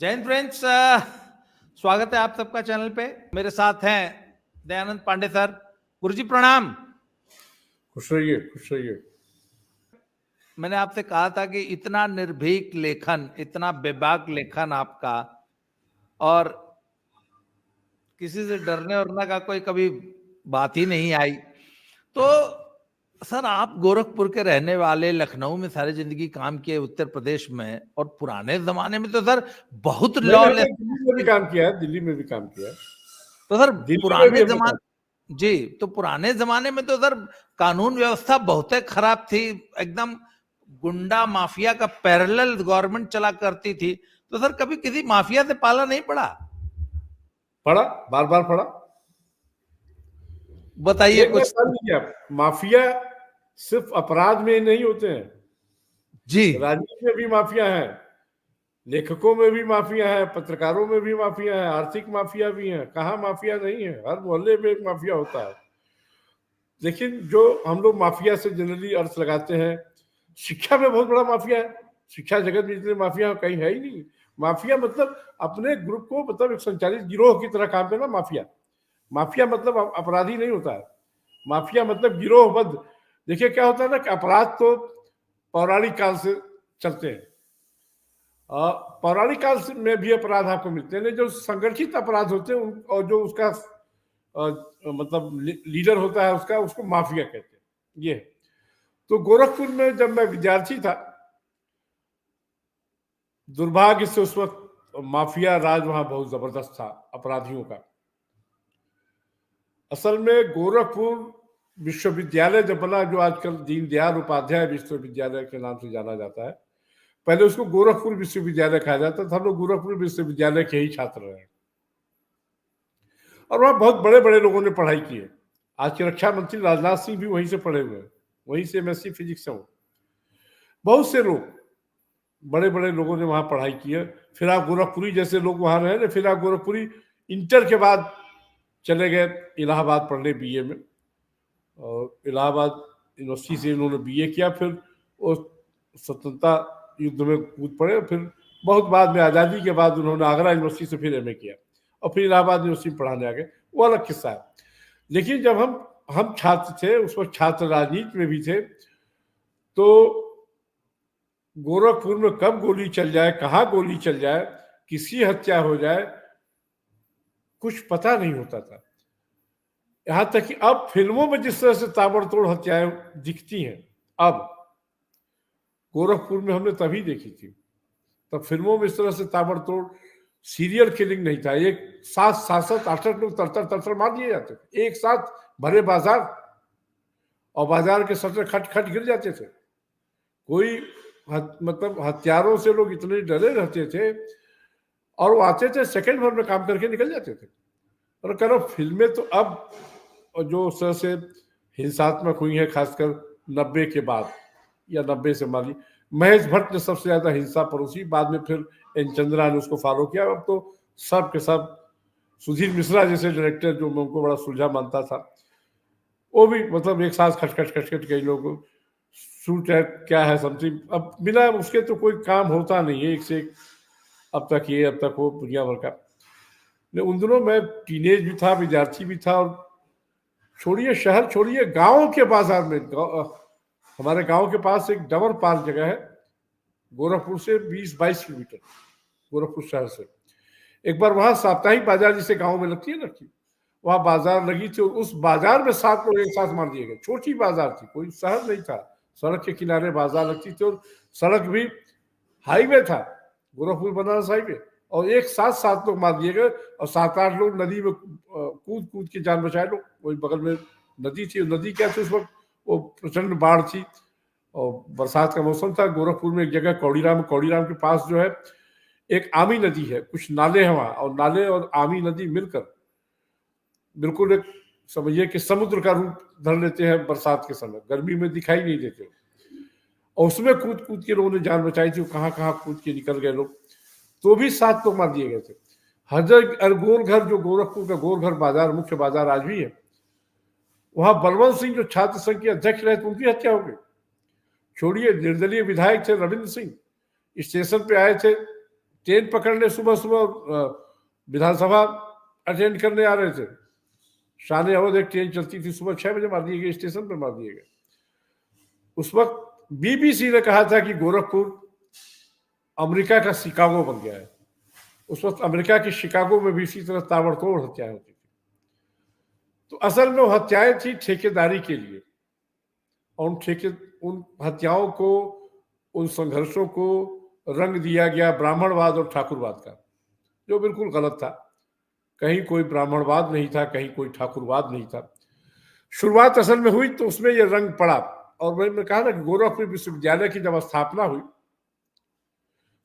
जय हिंद फ्रेंड्स, स्वागत है आप सबका चैनल पे। मेरे साथ हैं दयानंद पांडे सर। गुरुजी प्रणाम। खुश रहिए, खुश रहिए। मैंने आपसे कहा था कि इतना निर्भीक लेखन, इतना बेबाक लेखन आपका, और किसी से डरने वरना का कोई कभी बात ही नहीं आई। तो सर, आप गोरखपुर के रहने वाले, लखनऊ में सारी जिंदगी काम किए, उत्तर प्रदेश में, और पुराने जमाने में तो सर बहुत मैंने लॉलेस। दिल्ली में भी काम किया है, दिल्ली में भी काम किया है। तो सर दिल्ली में भी पुराने हमने काम जमाने, जी, तो पुराने जमाने में तो सर कानून व्यवस्था बहुत खराब थी, एकदम गुंडा माफिया का पैरेलल गवर्नमेंट चला करती थी। तो सर कभी किसी माफिया से पाला नहीं पड़ा? पढ़ा, बार बार पढ़ा। बताइए एक बात कुछ। समझ लीजिए आप, माफिया सिर्फ अपराध में नहीं होते हैं, जी। राजनीति में भी माफिया है, लेखकों में भी माफिया है, पत्रकारों में भी माफिया है, आर्थिक माफिया भी है। कहाँ माफिया नहीं है? हर मोहल्ले में एक माफिया होता है। लेकिन जो हम लोग माफिया से जनरली अर्थ लगाते हैं, शिक्षा में बहुत बड़ा माफिया है। शिक्षा जगत में इतने माफिया कहीं है ही नहीं। माफिया मतलब अपने ग्रुप को, मतलब एक संचालित गिरोह की तरह काम करना माफिया। माफिया मतलब अपराधी नहीं होता है, माफिया मतलब गिरोहबद्ध। देखिए क्या होता है ना कि अपराध तो पौराणिक काल से चलते हैं, पौराणिक काल में भी अपराध आपको मिलते हैं। जो संगठित अपराध होते हैं और जो उसका मतलब लीडर होता है उसका, उसको माफिया कहते हैं। ये तो गोरखपुर में जब मैं विद्यार्थी था, दुर्भाग्य से उस वक्त माफिया राज वहां बहुत जबरदस्त था, अपराधियों का। असल में गोरखपुर विश्वविद्यालय जब बना, जो आजकल दीनदयाल उपाध्याय विश्वविद्यालय के नाम से जाना जाता है, पहले उसको गोरखपुर विश्वविद्यालय कहा जाता था। हम लोग गोरखपुर विश्वविद्यालय के ही छात्र रहे, और वहां बहुत बड़े बड़े लोगों ने पढ़ाई की है। आज के रक्षा मंत्री राजनाथ सिंह भी वहीं से पढ़े हुए हैं, वहीं से एमएससी फिजिक्स से। बहुत से लोग, बड़े बड़े लोगों ने वहां पढ़ाई की है। फिर आप गोरखपुरी जैसे लोग वहां रहे ना, फिर आप गोरखपुरी इंटर के बाद चले गए इलाहाबाद पढ़ने बीए में, और इलाहाबाद यूनिवर्सिटी से उन्होंने बीए किया। फिर वो स्वतंत्रता युद्ध में कूद पड़े। फिर बहुत बाद में, आज़ादी के बाद, उन्होंने आगरा यूनिवर्सिटी से फिर एमए किया, और फिर इलाहाबाद यूनिवर्सिटी में पढ़ाने आ गए। वो अलग किस्सा है। लेकिन जब हम छात्र थे, उस वक्त छात्र राजनीति में भी थे, तो गोरखपुर में कब गोली चल जाए, कहाँ गोली चल जाए, किसी हत्या हो जाए, कुछ पता नहीं होता था। यहां तक कि अब फिल्मों में जिस तरह से ताबड़तोड़ हत्याएं दिखती हैं, अब गोरखपुर में हमने तभी देखी थी। तब फिल्मों में इस तरह से ताबड़तोड़ सीरियल किलिंग नहीं था। एक साथ 7-8 लोग तर मार दिए जाते थे एक साथ, भरे बाजार, और बाजार के शटर खट खट गिर जाते थे। कोई मतलब हथियारों से लोग इतने डरे रहते थे, और वो आते थे सेकंड भर में काम करके निकल जाते थे। और करो फिल्में तो अब जो उस तरह से हिंसात्मक हुई है, खासकर 90 के बाद, या 90 से मान ली, महेश भट्ट ने सबसे ज्यादा हिंसा परोसी। बाद में फिर एन चंद्रा ने उसको फॉलो किया। अब तो सब के सब, सुधीर मिश्रा जैसे डायरेक्टर, जो मैं उनको बड़ा सुलझा मानता था, वो भी मतलब एक साथ खटखट खटखट कई लोग शूट है, क्या है समथिंग। अब बिना उसके तो कोई काम होता नहीं है, एक से एक, अब तक ये, अब तक वो, दुनिया भर का। उन दिनों मैं टीनेज भी था, विद्यार्थी भी था, और छोड़िए शहर, छोड़िए गांव के बाजार में, हमारे गांव के पास एक डबर पार्क जगह है, गोरखपुर से 20-22 किलोमीटर, गोरखपुर शहर से। एक बार वहां साप्ताहिक बाजार जिसे गांव में लगती है ना, वहां बाजार लगी थी, और उस बाजार में 7 लोग एक साथ मार दिए गए। छोटी बाजार थी, कोई शहर नहीं था, सड़क के किनारे बाजार लगती थी, और सड़क भी हाईवे था, गोरखपुर बनारस हाईवे, और एक साथ 7 लोग मार दिए गए, और 7-8 लोग नदी में कूद कूद के जान बचाए लोग। वही बगल में नदी थी, नदी क्या थी उस वक्त, वो प्रचंड बाढ़ थी, और बरसात का मौसम था। गोरखपुर में एक जगह कौड़ीराम के पास जो है एक आमी नदी है, कुछ नाले हैं वहां, और नाले और आमी नदी मिलकर बिल्कुल एक, समझिए कि समुद्र का रूप धर लेते हैं बरसात के समय, गर्मी में दिखाई नहीं देते। और उसमें कूद कूद के लोगों ने जान बचाई थी। कहाँ कहाँ कूद के निकल गए लोग, तो भी 7 लोग मार दिए गए थे। हजर गोरघर, जो गोरखपुर का गोरघर बाजार, मुख्य बाजार आज भी है, वहां बलवंत सिंह जो छात्र संघ के अध्यक्ष रहे थे, उनकी हत्या हो गई। छोड़िए निर्दलीय विधायक थे रविंद्र सिंह, स्टेशन पे आए थे ट्रेन पकड़ने सुबह सुबह विधानसभा अटेंड करने आ रहे थे। शान अवध एक ट्रेन चलती थी, सुबह 6 बजे मार दिए गए, स्टेशन पर मार दिए गए। उस वक्त बीबीसी ने कहा था कि गोरखपुर अमेरिका का शिकागो बन गया है। उस वक्त अमेरिका के शिकागो में भी इसी तरह ताबड़तोड़ हत्याएं होती थी। तो असल में वो हत्याएं थी ठेकेदारी के लिए, और उन हत्याओं को, उन संघर्षों को रंग दिया गया ब्राह्मणवाद और ठाकुरवाद का, जो बिल्कुल गलत था। कहीं कोई ब्राह्मणवाद नहीं था, कहीं कोई ठाकुरवाद नहीं था। शुरुआत असल में हुई तो उसमें यह रंग पड़ा। और मैंने कहा ना कि गोरखपुर विश्वविद्यालय की जब स्थापना हुई,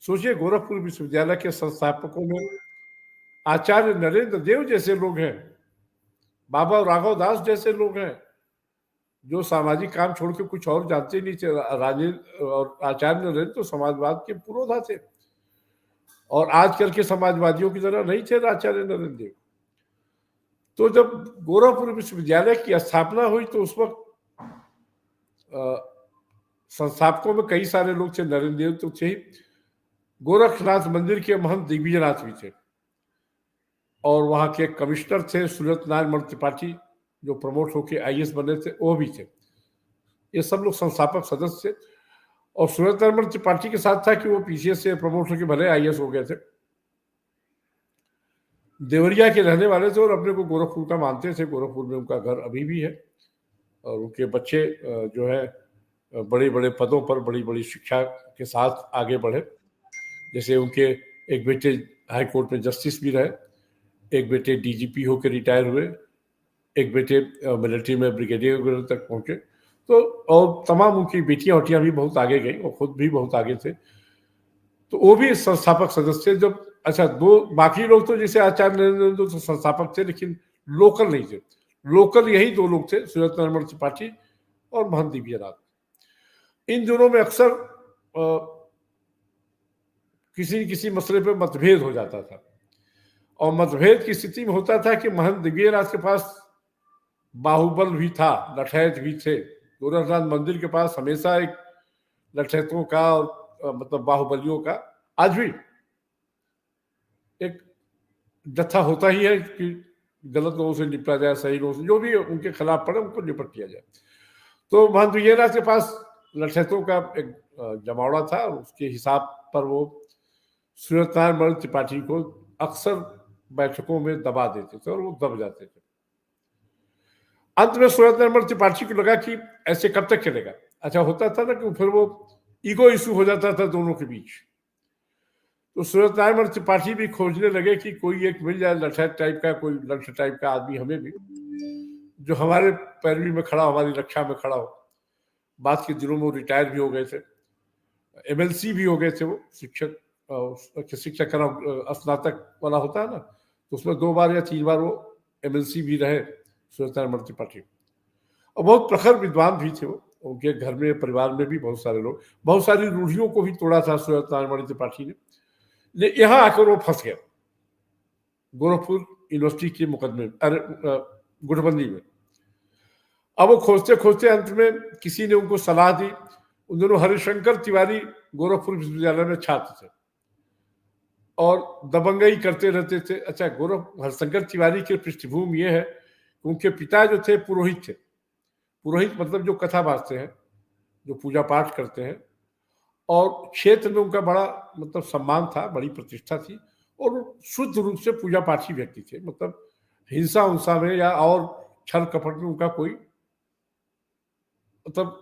सोचिए गोरखपुर विश्वविद्यालय के संस्थापकों में आचार्य नरेंद्र देव जैसे लोग हैं, बाबा राघव दास जैसे लोग हैं, जो सामाजिक काम छोड़ के कुछ और जानते नहीं थे। राजेंद्र और आचार्य नरेंद्र तो समाजवाद के पुरोधा थे, और आजकल के समाजवादियों की तरह नहीं थे आचार्य नरेंद्र देव। तो जब गोरखपुर विश्वविद्यालय की स्थापना हुई तो उस वक्त संस्थापकों में कई सारे लोग थे। नरेंद्र देव तो थे ही, गोरखनाथ मंदिर के महंत दिग्विजयनाथ भी थे, और वहां के कमिश्नर थे सूरत नारायण त्रिपाठी, जो प्रमोट होकर आईएएस बने थे, वो भी थे। ये सब लोग संस्थापक सदस्य थे। और सूरत नारायण त्रिपाठी के साथ था कि वो पीसीएस से प्रमोट होकर भले आईएएस हो गए थे। देवरिया के रहने वाले थे और अपने को गोरखपुर का मानते थे। गोरखपुर में उनका घर अभी भी है, और उनके बच्चे जो है बड़े बड़े पदों पर बड़ी बड़ी शिक्षा के साथ आगे बढ़े। जैसे उनके एक बेटे हाई कोर्ट में जस्टिस भी रहे, एक बेटे डीजीपी होकर रिटायर हुए, एक बेटे मिलिट्री में ब्रिगेडियर वगैरह तक पहुंचे। तो और तमाम उनकी बेटियां वटियां भी बहुत आगे गई, और खुद भी बहुत आगे थे। तो वो भी संस्थापक सदस्य। जब अच्छा, दो बाकी लोग तो जैसे आचार्य नरेंद्र तो संस्थापक थे, लेकिन लोकल नहीं थे। लोकल यही दो लोग थे, सूरत नारायण त्रिपाठी और महंत दिग्विजयनाथ। इन दोनों में अक्सर किसी किसी मसले पर मतभेद हो जाता था, और मतभेद की स्थिति में होता था कि महंत दिग्विजयनाथ के पास बाहुबल भी था, लठैत भी थे। गोरखनाथ मंदिर के पास हमेशा एक लठैतों का और मतलब बाहुबलियों का आज भी एक जत्था होता ही है कि गलत लोगों से निपटा जाए, सही लोगों से जो भी उनके खिलाफ पड़े उनको निपट किया जाए। तो महंत दिग्विजयनाथ के पास लठैतों का एक जमावड़ा था, और उसके हिसाब पर वो सूरत नारायण त्रिपाठी को अक्सर बैठकों में दबा देते थे, और वो दब जाते थे। अंत में सूरत नारायण त्रिपाठी को लगा कि ऐसे कब तक चलेगा। अच्छा, होता था ना कि फिर वो ईगो इशू हो जाता था दोनों के बीच। तो सूरत नारायण त्रिपाठी भी खोजने लगे कि कोई एक मिल जाए लठैत टाइप का, कोई लठ टाइप का आदमी हमें भी, जो हमारे पैरवी में खड़ा हो, हमारी रक्षा में खड़ा हो। बाद के दिनों में वो रिटायर भी हो गए थे, एमएलसी भी हो गए थे। वो शिक्षक का स्नातक वाला होता है ना, तो उसमें 2 बार या 3 बार वो एमएलसी भी रहे सूरत नारायण त्रिपाठी। और बहुत प्रखर विद्वान भी थे वो। उनके घर में, परिवार में भी बहुत सारे लोग, बहुत सारी रूढ़ियों को भी तोड़ा था सूरत नारायण त्रिपाठी ने। यहां आकर वो फंस गया गोरखपुर यूनिवर्सिटी के मुकदमे, गुटबंदी में। अब वो खोजते खोजते अंत में किसी ने उनको सलाह दी। उन दोनों हरिशंकर तिवारी गोरखपुर विश्वविद्यालय में छात्र थे और दबंगई करते रहते थे। अच्छा, हरिशंकर तिवारी की पृष्ठभूमि ये है कि उनके पिता जो थे पुरोहित थे। पुरोहित मतलब जो कथा बाजते हैं, जो पूजा पाठ करते हैं, और क्षेत्र में उनका बड़ा मतलब सम्मान था, बड़ी प्रतिष्ठा थी, और शुद्ध रूप से पूजा पाठी व्यक्ति थे। मतलब हिंसा उंसा में या और छल कपट में उनका कोई मतलब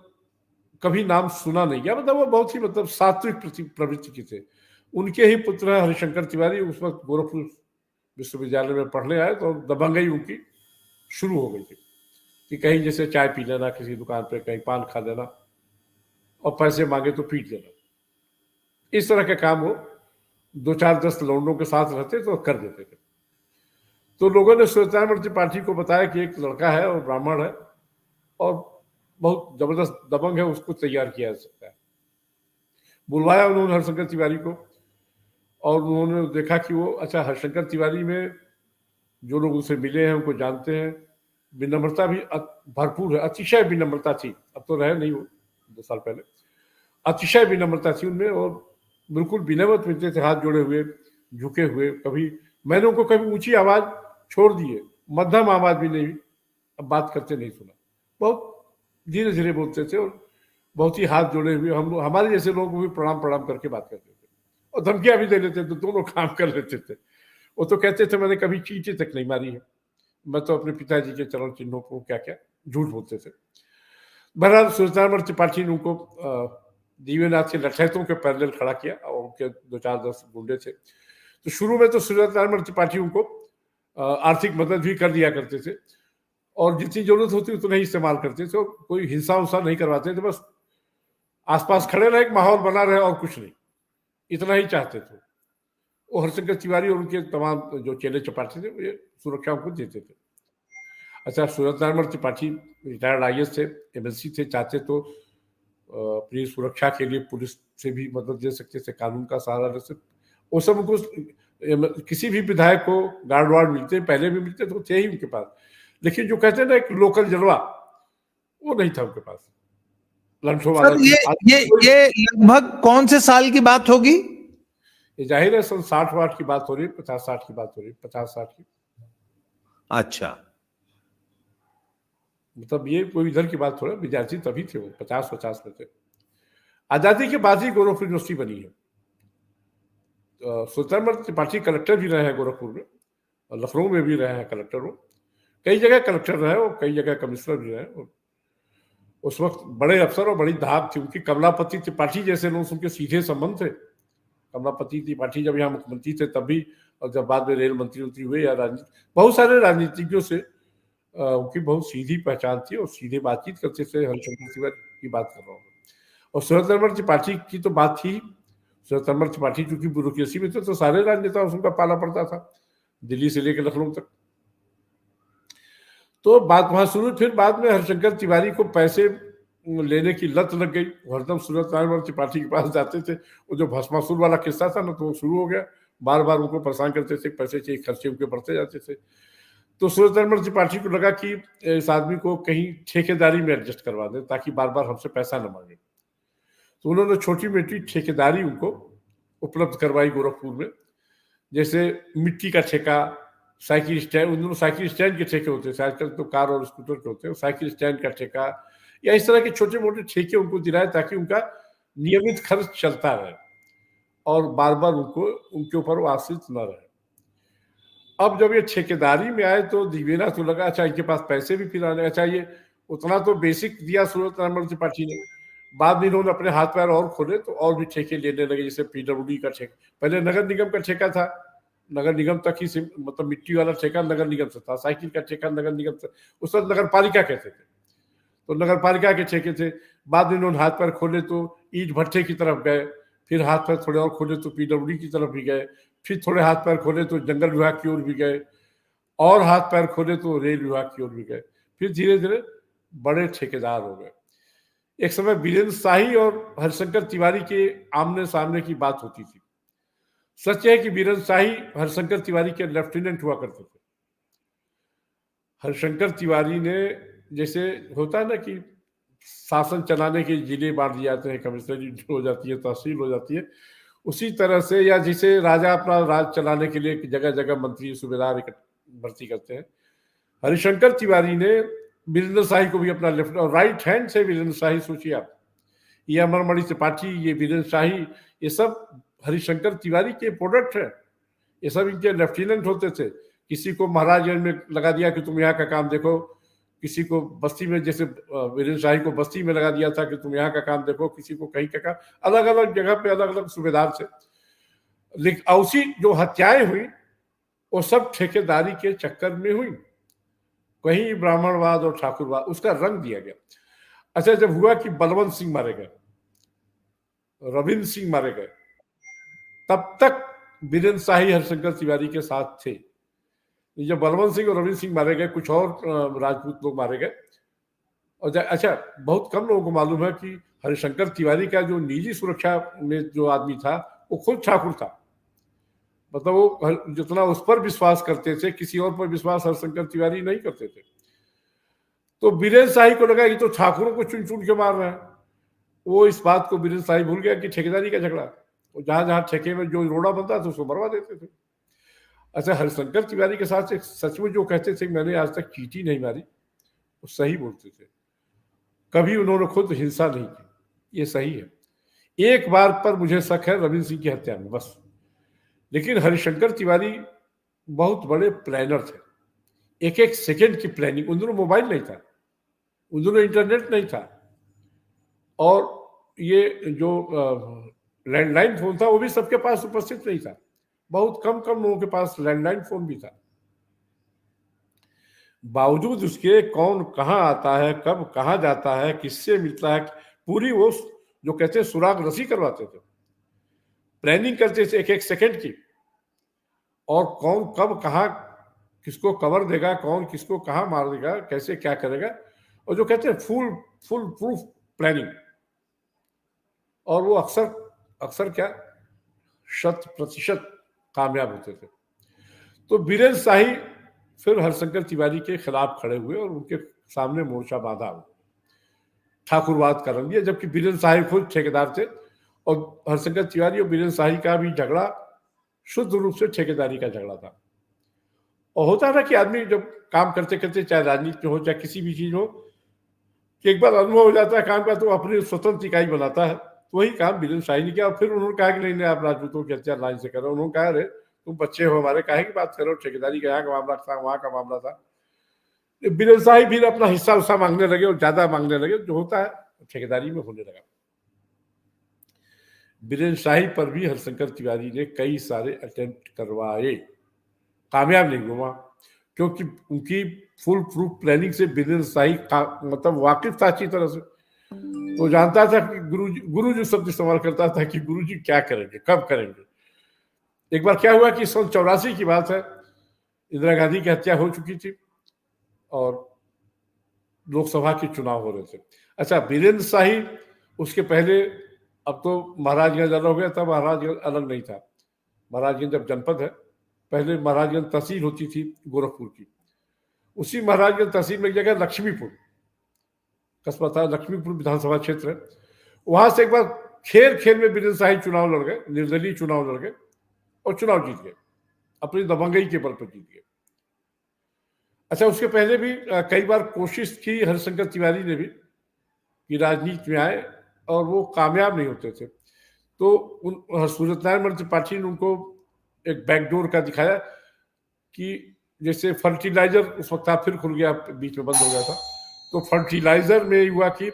कभी नाम सुना नहीं गया। मतलब वो बहुत ही मतलब सात्विक प्रवृत्ति के थे। उनके ही पुत्र हरिशंकर तिवारी उस वक्त गोरखपुर विश्वविद्यालय में पढ़ने आए, तो दबंगई उनकी शुरू हो गई थी कि कहीं जैसे चाय पी लेना किसी दुकान पे, कहीं पान खा लेना, और पैसे मांगे तो पीट देना। इस तरह के काम वो 2-4-10 लौंडों के साथ रहते तो कर देते थे। तो लोगों ने सूरत नारायण त्रिपाठी को बताया कि एक लड़का है और ब्राह्मण है और बहुत जबरदस्त दबंग है, उसको तैयार किया जा सकता है। बुलवाया उन्होंने हरिशंकर तिवारी को, और उन्होंने देखा कि वो अच्छा, हरिशंकर तिवारी में जो लोग उनसे मिले हैं उनको जानते हैं, विनम्रता भी भरपूर है, अतिशय विनम्रता थी। अब तो रहे नहीं वो, 2 साल पहले। अतिशय विनम्रता थी उनमें, और बिल्कुल विनम्र मिलते थे, हाथ जोड़े हुए, झुके हुए। कभी मैंने उनको कभी ऊंची आवाज छोड़ दी है, मध्यम आवाज भी नहीं, अब बात करते नहीं सुना। बहुत धीरे धीरे बोलते थे और बहुत ही हाथ जोड़े हुए, हम लोग हमारे जैसे लोग भी प्रणाम प्रणाम करके बात करते थे और धमकियां भी दे लेते थे, दोनों काम कर लेते थे। वो तो कहते थे मैंने कभी चींटी तक नहीं मारी है, मैं तो अपने पिताजी के चरण चिन्हों को क्या क्या झूठ बोलते थे। बहरहाल सूरजनारायण त्रिपाठी ने उनको दिव्यनाथ के लठैतों के पैरेलल खड़ा किया और उनके 2-4-10 गुंडे थे। तो शुरू में तो सूरजनारायण त्रिपाठी उनको आर्थिक मदद भी कर दिया करते थे और जितनी जरूरत होती उतना ही इस्तेमाल करते थे और कोई हिंसा उसा नहीं करवाते थे, बस आसपास खड़े रहे, एक माहौल बना रहे और कुछ नहीं, इतना ही चाहते थे। वो हरिशंकर तिवारी और उनके तमाम जो चेले चपाटे थे ये सुरक्षा उनको देते थे। अच्छा, सूरजनारायण त्रिपाठी रिटायर्ड IAS थे, MLC थे, चाहते तो अपनी सुरक्षा के लिए पुलिस से भी मदद दे सकते थे, कानून का सहारा ले सकते। वो सब उनको किसी भी विधायक को गार्ड वार्ड मिलते, पहले भी मिलते तो थे ही उनके पास, लेकिन जो कहते हैं ना एक लोकल जलवा, वो नहीं था उनके पास। लंठों वाला सर ये लगभग कौन से साल की बात होगी? ये जाहिर है सन 60-60 की बात हो रही है, 50-60 की बात हो रही है, 50-60 की। अच्छा, मतलब ये कोई इधर की बात थोड़ा, विद्यार्थी तभी थे वो, 50-50 में थे। आजादी के बाद ही गोरखपुर यूनिवर्सिटी बनी है। सूरजनारायण त्रिपाठी कलेक्टर भी रहे हैं गोरखपुर में, और लखनऊ में भी रहे हैं कलेक्टर। वो कई जगह कलेक्टर रहे और कई जगह कमिश्नर भी रहे। और उस वक्त बड़े अफसर और बड़ी धाक थी उनकी। कमलापति त्रिपाठी जैसे लोग उनके सीधे संबंध थे। कमलापति त्रिपाठी जब यहाँ मुख्यमंत्री थे तब भी, और जब बाद में रेल मंत्री हुए या बहुत सारे राजनीतिज्ञों से उनकी बहुत सीधी पहचान थी और सीधे बातचीत करते थे। हरिशंकर तिवारी की बात कर रहा हूँ। और सूरजनारायण त्रिपाठी की तो बात थी, सूरजनारायण त्रिपाठी चूंकि ब्यूरोक्रेसी में थे तो सारे राजनेताओं से उनका पाला पड़ता था, दिल्ली से लेकर लखनऊ तक। तो बात वहां शुरू। फिर बाद में हरिशंकर तिवारी को पैसे लेने की लत लग गई, हरदम सूरजनारायण त्रिपाठी के पास जाते थे। वो जो भस्मासुर वाला किस्सा था ना, तो वो शुरू हो गया, बार बार उनको परेशान करते थे, पैसे चाहिए, खर्चे उनके बढ़ते जाते थे। तो सूरजनारायण त्रिपाठी को लगा कि इस आदमी को कहीं ठेकेदारी में एडजस्ट करवा दें ताकि बार बार हमसे पैसा न मांगे। तो उन्होंने छोटी मोटी ठेकेदारी उनको उपलब्ध करवाई गोरखपुर में, जैसे मिट्टी का ठेका, साइकिल स्टैंड, उन दोनों साइकिल स्टैंड के ठेके होते थे, आजकल तो कार और स्कूटर के होते हैं, साइकिल स्टैंड का ठेका, या इस तरह के छोटे मोटे ठेके उनको दिलाए ताकि उनका नियमित खर्च चलता रहे और बार बार उनके ऊपर वो आश्रित न रहे। अब जब ये ठेकेदारी में आए तो दिव्यना तो लगा अच्छा इनके पास पैसे भी फिर आने चाहिए, उतना तो बेसिक दिया सूरजनारायण त्रिपाठी ने। बाद में इन्होंने अपने हाथ पैर और खोले तो और भी ठेके लेने लगे, जैसे PWD का ठेका, पहले नगर निगम का ठेका था, नगर निगम तक ही मतलब मिट्टी वाला ठेका नगर निगम से था, साइकिल का ठेका नगर निगम से, उस वक्त नगर पालिका कहते थे, तो नगर पालिका के ठेके थे। बाद में इन्होंने हाथ पैर खोले तो ईट भट्टे की तरफ गए, फिर हाथ पैर थोड़े और खोले तो PWD की तरफ भी गए, फिर थोड़े हाथ पैर खोले तो जंगल विभाग की ओर भी गए, और हाथ पैर खोले तो रेल विभाग की ओर भी गए, फिर धीरे धीरे बड़े ठेकेदार हो गए। एक समय वीरेंद्र शाही और हरिशंकर तिवारी के आमने सामने की बात होती थी। सच है कि वीरेंद्र शाही हरिशंकर तिवारी के लेफ्टिनेंट हुआ करते थे। हरिशंकर तिवारी ने, जैसे होता है ना कि शासन चलाने के जिले बांट दिए जाते हैं, कमिश्नरी हो जाती है, तहसील हो जाती है, उसी तरह से, या जिसे राजा अपना राज चलाने के लिए जगह जगह मंत्री सूबेदार भर्ती करते हैं, हरिशंकर तिवारी ने वीरेंद्र शाही को भी अपना लेफ्ट और राइट हैंड से वीरेंद्र शाही, सोचिए आप, ये अमरमणि त्रिपाठी, ये वीरेंद्र शाही, ये सब हरिशंकर तिवारी के प्रोडक्ट है। ये सब इनके लेफ्टिनेंट होते थे। किसी को महाराजगंज में लगा दिया कि तुम यहाँ का काम देखो, किसी को बस्ती में, जैसे वीरेंद्र शाही को बस्ती में लगा दिया था कि तुम यहाँ का काम देखो, किसी को कहीं का काम, अलग अलग जगह पे अलग अलग सूबेदार थे। लेकिन उसी जो हत्याएं हुई वो सब ठेकेदारी के चक्कर में हुई, कहीं ब्राह्मणवाद और ठाकुरवाद, उसका रंग दिया गया। अच्छा, जब हुआ कि बलवंत सिंह मारे गए, रविंद्र सिंह मारे गए, तब तक वीरेंद्र शाही हरिशंकर तिवारी के साथ थे। जब बलवंत सिंह और रविंद्र सिंह मारे गए, कुछ और राजपूत लोग मारे गए। और अच्छा, बहुत कम लोगों को मालूम है कि हरिशंकर तिवारी का जो निजी सुरक्षा में जो आदमी था वो खुद ठाकुर था। मतलब वो जितना उस पर विश्वास करते थे, किसी और पर विश्वास हरिशंकर तिवारी नहीं करते थे। तो वीरेंद्र शाही को लगा कि तो ठाकुरों को चुन चुन के मार रहे हैं। वो इस बात को वीरेंद्र शाही भूल गया कि ठेकेदारी का झगड़ा, तो जहां जहां ठेके में जो रोड़ा बनता था उसको मरवा देते थे। अच्छा, हरिशंकर तिवारी के साथ एक सचमुच जो कहते थे मैंने आज तक चींटी नहीं मारी, वो सही बोलते थे। कभी उन्होंने खुद हिंसा नहीं की, ये सही है। एक बार पर मुझे शक है रविंद्र सिंह की हत्या में, बस। लेकिन हरिशंकर तिवारी बहुत बड़े प्लानर थे, एक एक सेकंड की प्लानिंग। उन दिनों मोबाइल नहीं था, उन दिनों इंटरनेट नहीं था, और ये जो लैंडलाइन फोन था वो भी सबके पास उपस्थित नहीं था। बहुत कम कम लोगों के पास लैंडलाइन फोन भी था। बावजूद उसके कौन कहाँ आता है, कब कहाँ जाता है, किससे मिलता है, पूरी वो जो कहते हैं सुराग रसी करवाते थे, प्लानिंग करते थे एक एक सेकंड की, और कौन कब कहाँ किसको कवर देगा, कौन किसको कहाँ मार देगा, कैसे क्या करेगा, और जो कहते हैं फुल फुल प्रूफ प्लानिंग। और वो अक्सर अक्सर क्या 100% कामयाब होते थे। तो बीरेन शाही फिर हरिशंकर तिवारी के खिलाफ खड़े हुए और उनके सामने मोर्चा बांधा, ठाकुरवाद का रंग दिया, जबकि बीरेन शाही खुद ठेकेदार थे। और हरिशंकर तिवारी और बीरेन शाही का भी झगड़ा शुद्ध रूप से ठेकेदारी का झगड़ा था। और होता था कि आदमी जब काम करते करते, चाहे राजनीति में हो चाहे किसी भी चीज हो, कि एक बार अनुभव हो जाता है काम का, तो अपनी स्वतंत्र इकाई बनाता है। तो वही काम बीरेन शाही ने किया। और फिर उन्होंने कहा कि नहीं, आप राजपूतों की हत्या लाइन से करो। उन्होंने कहा, अरे तुम बच्चे हो हमारे, काहे की बात करो, ठेकेदारी का यहाँ का मामला था, वहां का मामला था। बीरेन शाही फिर अपना हिस्सा उस्सा मांगने लगे, और ज्यादा मांगने लगे, जो होता है ठेकेदारी में होने लगा। बीरेन शाही पर भी हरिशंकर तिवारी ने कई सारे अटेम्प्ट करवाए, कामयाब नहीं हुआ, क्योंकि उनकी फुल प्रूफ प्लानिंग से बीरेन शाही मतलब वाकिफ था अच्छी तरह से। तो जानता था कि गुरु जी शब्द इस्तेमाल करता था कि गुरु जी क्या करेंगे, कब करेंगे। एक बार क्या हुआ कि 1984 की बात है, इंदिरा गांधी की हत्या हो चुकी थी और लोकसभा के चुनाव हो रहे थे। अच्छा, बीरेंद्र शाही उसके पहले, अब तो महाराजगंज अलग हो गया, तब महाराजगंज अलग नहीं था। महाराजगंज जब जनपद है, पहले महाराजगंज तहसील होती थी गोरखपुर की। उसी महाराजगंज तहसील में एक जगह लक्ष्मीपुर कस्बा था, लक्ष्मीपुर विधानसभा क्षेत्र है। वहां से एक बार खेल खेल में बीरेंद्र शाही चुनाव लड़ गए, निर्दलीय चुनाव लड़ गए और चुनाव जीत गए, अपनी दबंगई के बल पर जीत गए। अच्छा, उसके पहले भी कई बार कोशिश की हरिशंकर तिवारी ने भी कि राजनीति में आए, और वो कामयाब नहीं होते थे। तो सूरत नारायण त्रिपाठी ने उनको एक बैकडोर का दिखाया कि जैसे फर्टिलाइजर उस वक्त फिर खुल गया, बीच में बंद हो गया था, तो फर्टिलाइजर में हुआ कि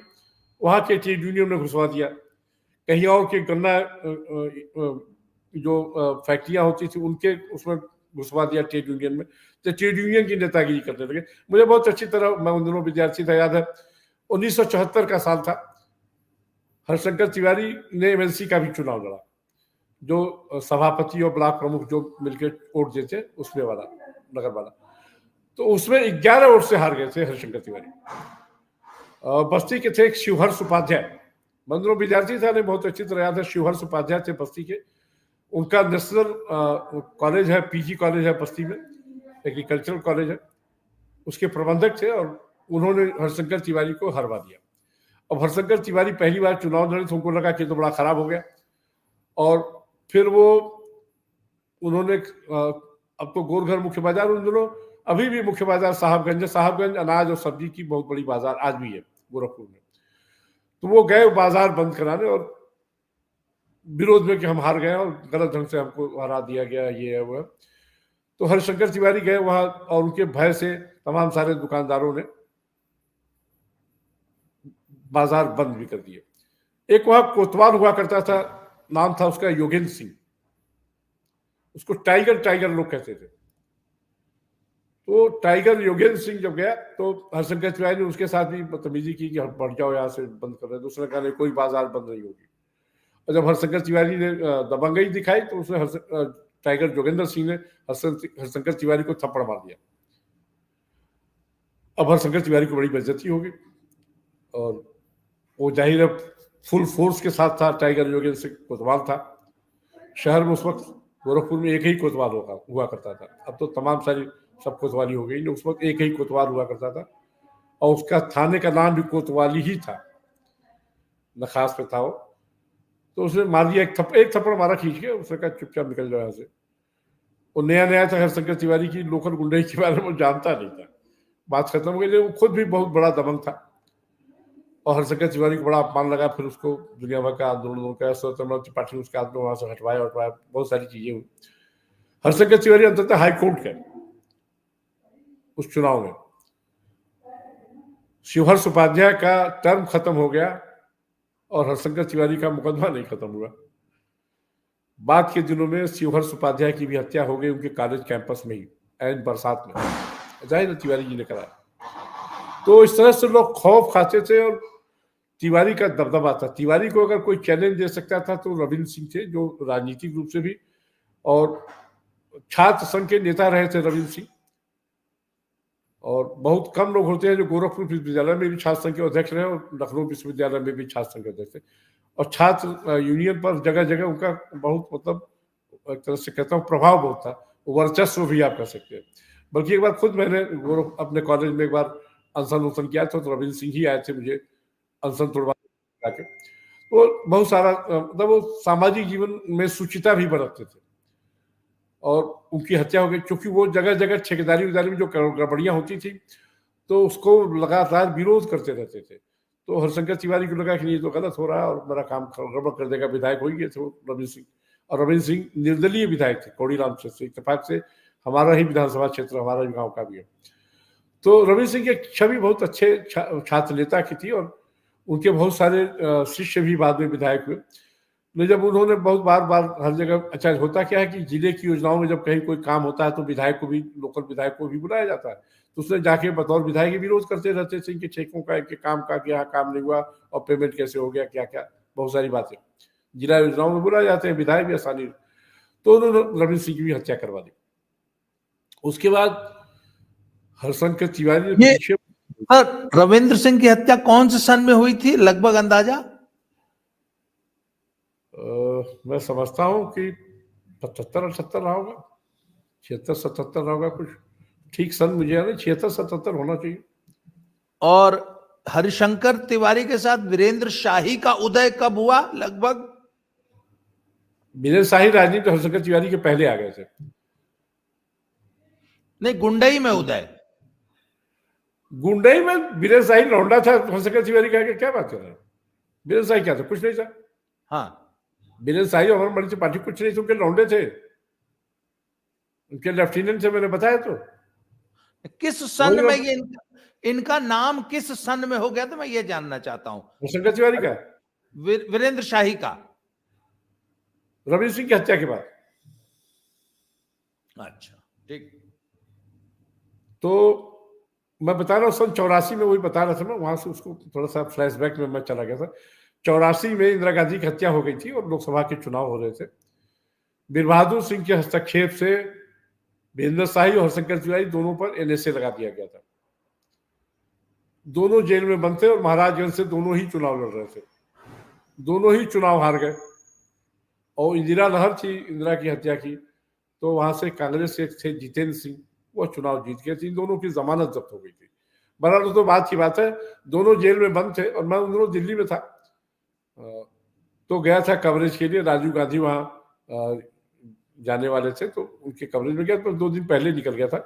वहां के ट्रेड यूनियन ने घुसवा दिया, कहीं और के गन्ना जो फैक्ट्रियां होती थी उनके उसमें घुसवा दिया ट्रेड यूनियन में। तो ट्रेड यूनियन की नेतागिरी करने लगे। मुझे बहुत अच्छी तरह, मैं उन दिनों विद्यार्थी था, याद है 1974 का साल था। हरिशंकर तिवारी ने एमएलसी का भी चुनाव लड़ा, जो सभापति और ब्लॉक प्रमुख जो मिलकर वोट देते उसमें वाला, नगर वाला। तो उसमें 11 वोट से हार गए थे हरिशंकर तिवारी। बस्ती के थे एक शिवहर्ष उपाध्याय, मंदिरों विद्यार्थी था, बहुत अच्छी तरह याद है। शिवहर्ष उपाध्याय थे बस्ती के। उनका नेशनल कॉलेज है, पीजी कॉलेज है बस्ती में, एग्रीकल्चरल कॉलेज है, उसके प्रबंधक थे। और उन्होंने हरिशंकर तिवारी को हरवा दिया। अब हरिशंकर तिवारी पहली बार चुनाव लड़े तो उनको लगा कि तो बड़ा खराब हो गया, और फिर वो उन्होंने अब तो गोरघर मुख्य बाजार, उन दिनों अभी भी मुख्य बाजार साहबगंज अनाज और सब्जी की बहुत बड़ी बाजार आज भी है गोरखपुर में। तो वो गए बाजार बंद कराने, और विरोध में कि हम हार गए और गलत ढंग से हमको हरा दिया गया, ये है वो है। तो हरिशंकर तिवारी गए वहां, और उनके भय से तमाम सारे दुकानदारों ने बाजार बंद भी कर दिए। एक वहां कोतवाल हुआ करता था, नाम था उसका योगेंद्र सिंह, उसको टाइगर लोग कहते थे। तो टाइगर योगेंद्र सिंह जब गया तो हरिशंकर तिवारी ने उसके साथ भी बदतमीजी की कि बढ़ जाओ यहाँ से, बंद कर रहे। दूसरा कहा कोई बाजार बंद नहीं होगी। और जब हरिशंकर तिवारी ने दबंगई दिखाई तो उसने टाइगर जोगेंद्र सिंह ने हरिशंकर तिवारी को थप्पड़ मार दिया। अब हरिशंकर तिवारी को बड़ी बेइज्जती होगी, और वो जाहिर है फुल फोर्स के साथ था। टाइगर योगेंद्र सिंह कोतवाल था। शहर में उस वक्त गोरखपुर में एक ही कोतवाल हुआ करता था, अब तो तमाम सारी सब कोतवाली हो गई, उस वक्त एक ही कोतवाल हुआ करता था, और उसका थाने का नाम भी कोतवाली ही था, नखास पे था वो। तो उसने मार दिया, एक थप्पड़ मारा खींच के, उसने कहा चुपचाप निकल जाओ यहाँ से। वो नया नया था हरिशंकर तिवारी की लोकल गुंडई के बारे में वो जानता नहीं था, बात खत्म हो गई। वो खुद भी बहुत बड़ा दबंग था और हरिशंकर तिवारी को बड़ा अपमान लगा। फिर उसको दुनिया भर का आंदोलन का स्वतंत्र त्रिपाठी ने उसके आदमी वहां से हटवाया, बहुत सारी चीजें हुई। हरिशंकर तिवारी अंततः हाईकोर्ट गए उस चुनाव में। शिवहर्ष उपाध्याय का टर्म खत्म हो गया और हरिशंकर तिवारी का मुकदमा नहीं खत्म हुआ। बाद के दिनों में शिवहर्ष उपाध्याय की भी हत्या हो गई उनके कॉलेज कैंपस में ही, ऐन बरसात में, जाहिर तिवारी जी ने कराया। तो इस तरह से लोग खौफ खाते थे और तिवारी का दबदबा था। तिवारी को अगर कोई चैलेंज दे सकता था तो रविंद्र सिंह थे, जो राजनीतिक रूप से भी और छात्र संघ के नेता रहे थे रविंद्र सिंह। और बहुत कम लोग होते हैं जो गोरखपुर विश्वविद्यालय में भी छात्र संघ के अध्यक्ष रहे और लखनऊ विश्वविद्यालय में भी छात्र संघ के अध्यक्ष थे। और छात्र यूनियन पर जगह जगह उनका बहुत मतलब एक तरह से कहता हूँ प्रभाव बहुत था, वर्चस्व भी आप कह सकते हैं। बल्कि एक बार खुद मैंने अपने कॉलेज में एक बार अनशन किया था तो रविंद्र सिंह ही आए थे मुझे अनशन तोड़वा के। तो बहुत सारा मतलब वो सामाजिक जीवन में सुचिता भी बरतते थे और उनकी हत्या हो गई क्योंकि वो जगह जगह ठेकेदारी उदारी में जो गड़बड़ियां होती थी तो उसको लगातार विरोध करते रहते थे। तो हरिशंकर तिवारी को लगा कि ये तो गलत हो रहा है और मेरा काम गड़बड़ कर देगा। विधायक हो ही गए थे रविंद्र सिंह, और रविंद्र सिंह निर्दलीय विधायक थे कौड़ीराम क्षेत्र से, इत्तेफाक से हमारा ही विधानसभा क्षेत्र, हमारा ही गाँव का भी है। तो रविंद्र सिंह की छवि बहुत अच्छे छात्र नेता की थी और उनके बहुत सारे शिष्य भी बाद में विधायक हुए। लेकिन जब उन्होंने बहुत बार हर जगह, अच्छा होता क्या है कि जिले की योजनाओं में जब कहीं कोई काम होता है तो विधायक को भी, लोकल विधायक को भी बुलाया जाता है। तो उसने जाके बतौर विधायक विरोध करते रहते थे इनके ठेकों का, इनके काम का, कि यहाँ काम नहीं हुआ और पेमेंट कैसे हो गया, क्या क्या, बहुत सारी बातें जिला योजनाओं में बुलाए जाते हैं विधायक भी आसानी। तो उन्होंने रविंद्र सिंह की भी हत्या करवा दी। उसके बाद हरिशंकर तिवारी ने पीछे, रविंद्र सिंह की हत्या कौन से सन में हुई थी लगभग अंदाजा? मैं समझता हूँ कि 75-78 रहा होगा, 76-77 रहा होगा, कुछ ठीक सन मुझे याद नहीं, 76-77 होना चाहिए। और हरिशंकर तिवारी के साथ वीरेंद्र शाही का उदय कब हुआ लगभग? वीरेंद्र शाही राजनीति हरिशंकर तिवारी के पहले आ गए थे। नहीं, गुंडई में उदय। गुंडई में वीरेंद्र शाही लौंडा था, हरिशंकर तिवारी का क्या बात कर रहे हैं? वीरेंद्र शाही क्या था? कुछ नहीं था। हाँ, वीरेंद्र शाही और बड़ी पार्टी कुछ नहीं थे, उनके लौंडे थे, उनके लेफ्टिनेंट से मैंने बताया। तो किस सन में ये इनका नाम किस सन में हो गया था, मैं ये जानना चाहता हूं। हरिशंकर तिवारी का, वीरेंद्र शाही का रविंद्र सिंह की हत्या के बाद। अच्छा, ठीक। तो मैं बता रहा हूँ सन 84 में, वही बता रहा था मैं, वहां से उसको थोड़ा सा फ्लैशबैक में मैं चला गया था। 84 में इंदिरा गांधी की हत्या हो गई थी और लोकसभा के चुनाव हो रहे थे। वीर बहादुर सिंह के हस्तक्षेप से वीरेंद्र शाही और हरिशंकर तिवारी दोनों पर एनएसए लगा दिया गया था। दोनों जेल में बंद थे और महाराजगंज से दोनों ही चुनाव लड़ रहे थे, दोनों ही चुनाव हार गए। और इंदिरा लहर थी इंदिरा की हत्या की, तो वहां से कांग्रेस से थे जितेंद्र सिंह, वो चुनाव जीत गए थे। इन दोनों की जमानत जब्त हो गई थी। बहरहाल तो बात की बात है, दोनों जेल में बंद थे और मैं उन दोनों दिल्ली में था, तो गया था कवरेज के लिए। राजीव गांधी वहाँ जाने वाले थे तो उनके कवरेज में गया, तो 2 दिन पहले निकल गया था।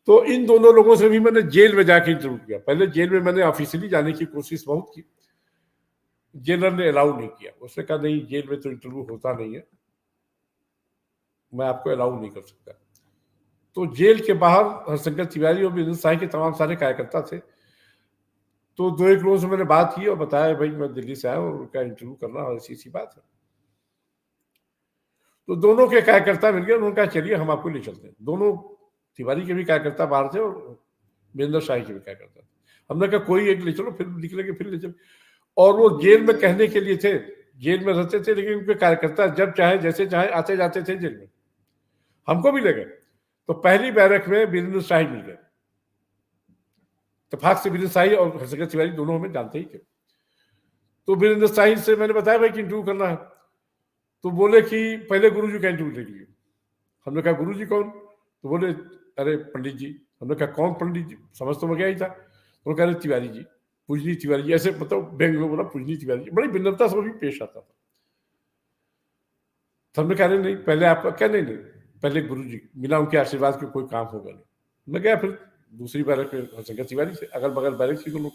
तो इन दोनों लोगों से भी मैंने जेल में जाके इंटरव्यू किया। पहले जेल में मैंने ऑफिशियली जाने की कोशिश बहुत की, जेलर ने अलाउ नहीं किया। उसने कहा नहीं, जेल में तो इंटरव्यू होता नहीं है, मैं आपको अलाउ नहीं कर सकता। तो जेल के बाहर हरिशंकर तिवारी और वीरेंद्र शाही के तमाम सारे कार्यकर्ता थे। तो 2-1 लोगों से मैंने बात की और बताया भाई मैं दिल्ली से आया हूँ, उनका इंटरव्यू करना, और ऐसी बात है। तो दोनों के कार्यकर्ता मिल गए, उन्होंने कहा चलिए हम आपको ले चलते हैं। दोनों तिवारी के भी कार्यकर्ता बाहर थे और वीरेंद्र शाही के भी कार्यकर्ता थे। हमने कहा कोई एक ले चलो, फिर निकलेंगे, फिर ले चलो। और वो जेल में कहने के लिए थे, जेल में रहते थे, लेकिन उनके कार्यकर्ता जब चाहे जैसे चाहे आते जाते थे जेल में। हमको भी ले गए। तो पहली बैरक में वीरेंद्र शाही मिल गए। इत्तेफाक से वीरेंद्र शाही और हरिशंकर तिवारी दोनों हमें जानते ही थे। तो वीरेंद्र शाही से मैंने बताया भाई कि इंटरव्यू करना है। तो बोले कि पहले गुरुजी का इंटरव्यू ले लीजिए। हमने कहा गुरुजी कौन? तो बोले अरे पंडित जी। हमने कहा कौन पंडित जी? समझ तो मैं गया ही था। तो कह रहे तिवारी जी, पूजनी तिवारी जी, ऐसे मतलब बैंक में बोला पूजनी तिवारी जी, बड़ी विनम्रता से भी पेश आता था। तो हमने कहा नहीं, पहले आपका क्या, नहीं पहले गुरु जी, बिना उनके आशीर्वाद के कोई काम होगा नहीं। मैं गया फिर दूसरी बैरक में हरशंकर तिवारी से, अगल बगल बैरक थी दोनों,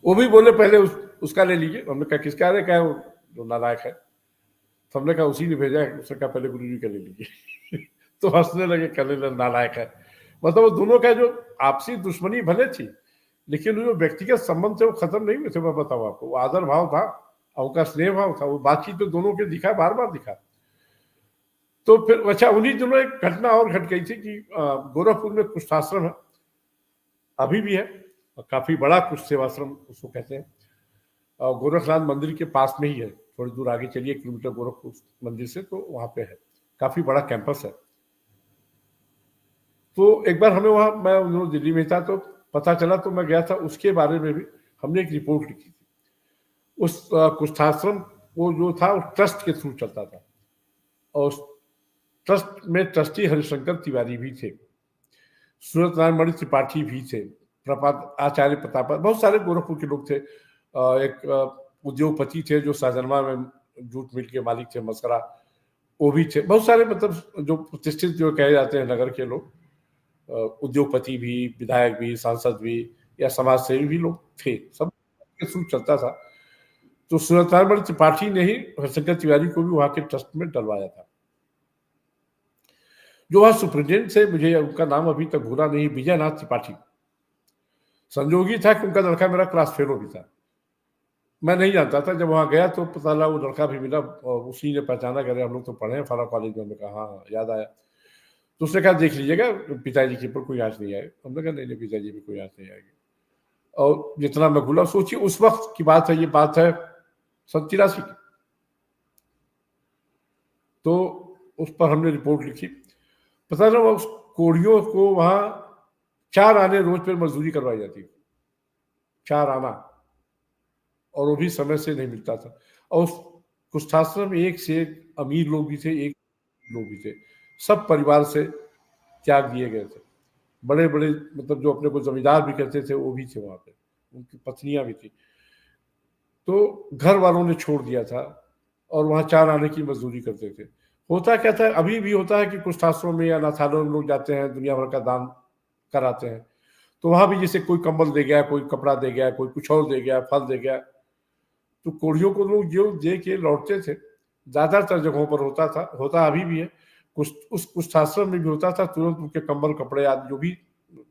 वो भी बोले पहले उसका ले लीजिए। हमने कहा किसका है, क्या जो नालायक है। तो हमने कहा उसी ने भेजा है। उसने कहा पहले गुरु जी का ले लीजिए। तो हंसने लगे, कहने नालायक है। मतलब वो दोनों का जो आपसी दुश्मनी भले थी, लेकिन जो व्यक्तिगत संबंध थे वो खत्म नहीं हुए थे। मैं बताऊं आपको, वो आदर भाव था और उनका स्नेह भाव था, वो बातचीत तो दोनों के दिखा, बार बार दिखा। तो फिर अच्छा, उन्हीं दिनों एक घटना और घट गई थी कि गोरखपुर में कुष्ठाश्रम है, अभी भी है, काफी बड़ा कुष्ठ सेवाश्रम उसको कहते हैं, गोरखनाथ मंदिर के पास में ही है। थोड़ी दूर आगे चलिए, 1 किलोमीटर गोरखपुर मंदिर से, तो वहां पे है, काफी बड़ा कैंपस है। तो एक बार हमें वहां, मैं दिल्ली में था तो पता चला, तो मैं गया था, उसके बारे में भी हमने एक रिपोर्ट लिखी थी। उस कुष्ठाश्रम वो जो था वो ट्रस्ट के थ्रू चलता था, और उस ट्रस्ट में ट्रस्टी हरिशंकर तिवारी भी थे, सूरत नारायण मणि त्रिपाठी भी थे, आचार्य प्रताप, बहुत सारे गोरखपुर के लोग थे। एक उद्योगपति थे जो सहजनवा में जूट मिल के मालिक थे, मसरा, वो भी थे। बहुत सारे मतलब जो प्रतिष्ठित जो कहे जाते हैं नगर के लोग, उद्योगपति भी, विधायक भी, सांसद भी, या समाज सेवी भी लोग थे, सब के थ्रू चलता था। तो सूरत नारायण मणि त्रिपाठी ने ही हरिशंकर तिवारी को भी वहां के ट्रस्ट में डलवाया था। जो वहां सुप्रिंटेंडेंट थे, मुझे उनका नाम अभी तक भूला नहीं, विजयनाथ त्रिपाठी। संजोगी था कि उनका लड़का मेरा क्लास फेलो भी था। मैं नहीं जानता था, जब वहां गया तो पता लगा वो लड़का भी मिला, और उसी ने पहचाना, करे हम लोग तो पढ़े हैं फला कॉलेज में। हमने कहा हाँ याद आया। तो उसने कहा देख लीजिएगा पिताजी के ऊपर कोई आँच नहीं आए। हमने कहा नहीं पिताजी पे कोई आँच नहीं आएगी। और जितना मैं भूला, सोचिए उस वक्त की बात है, ये बात है 87 की। तो उस पर हमने रिपोर्ट लिखी। पता ना उस कोढ़ियों को वहां 4 आने रोज पर मजदूरी करवाई जाती थी, 4 आना, और वो भी समय से नहीं मिलता था। और उस कुष्ठाश्रम में एक से एक अमीर लोग भी थे, एक लोग भी थे, सब परिवार से त्याग दिए गए थे। बड़े बड़े मतलब जो अपने को जमींदार भी कहते थे वो भी थे वहां पे, उनकी पत्नियां भी थी। तो घर वालों ने छोड़ दिया था और वहां 4 आने की मजदूरी करते थे। होता क्या था, अभी भी होता है कि कुष्ठाश्रमों में या अनाथालयों में लोग जाते हैं, दुनिया भर का दान कराते हैं। तो वहां भी जैसे कोई कंबल दे गया, कोई कपड़ा दे गया, कोई कुछ और दे गया, फल दे गया, तो कोढ़ियों को लोग जो दे के लौटते थे। ज्यादातर जगहों पर होता था, होता अभी भी है, उस कुष्ठाश्रम में भी होता था, तुरंत उनके कंबल कपड़े आदि जो भी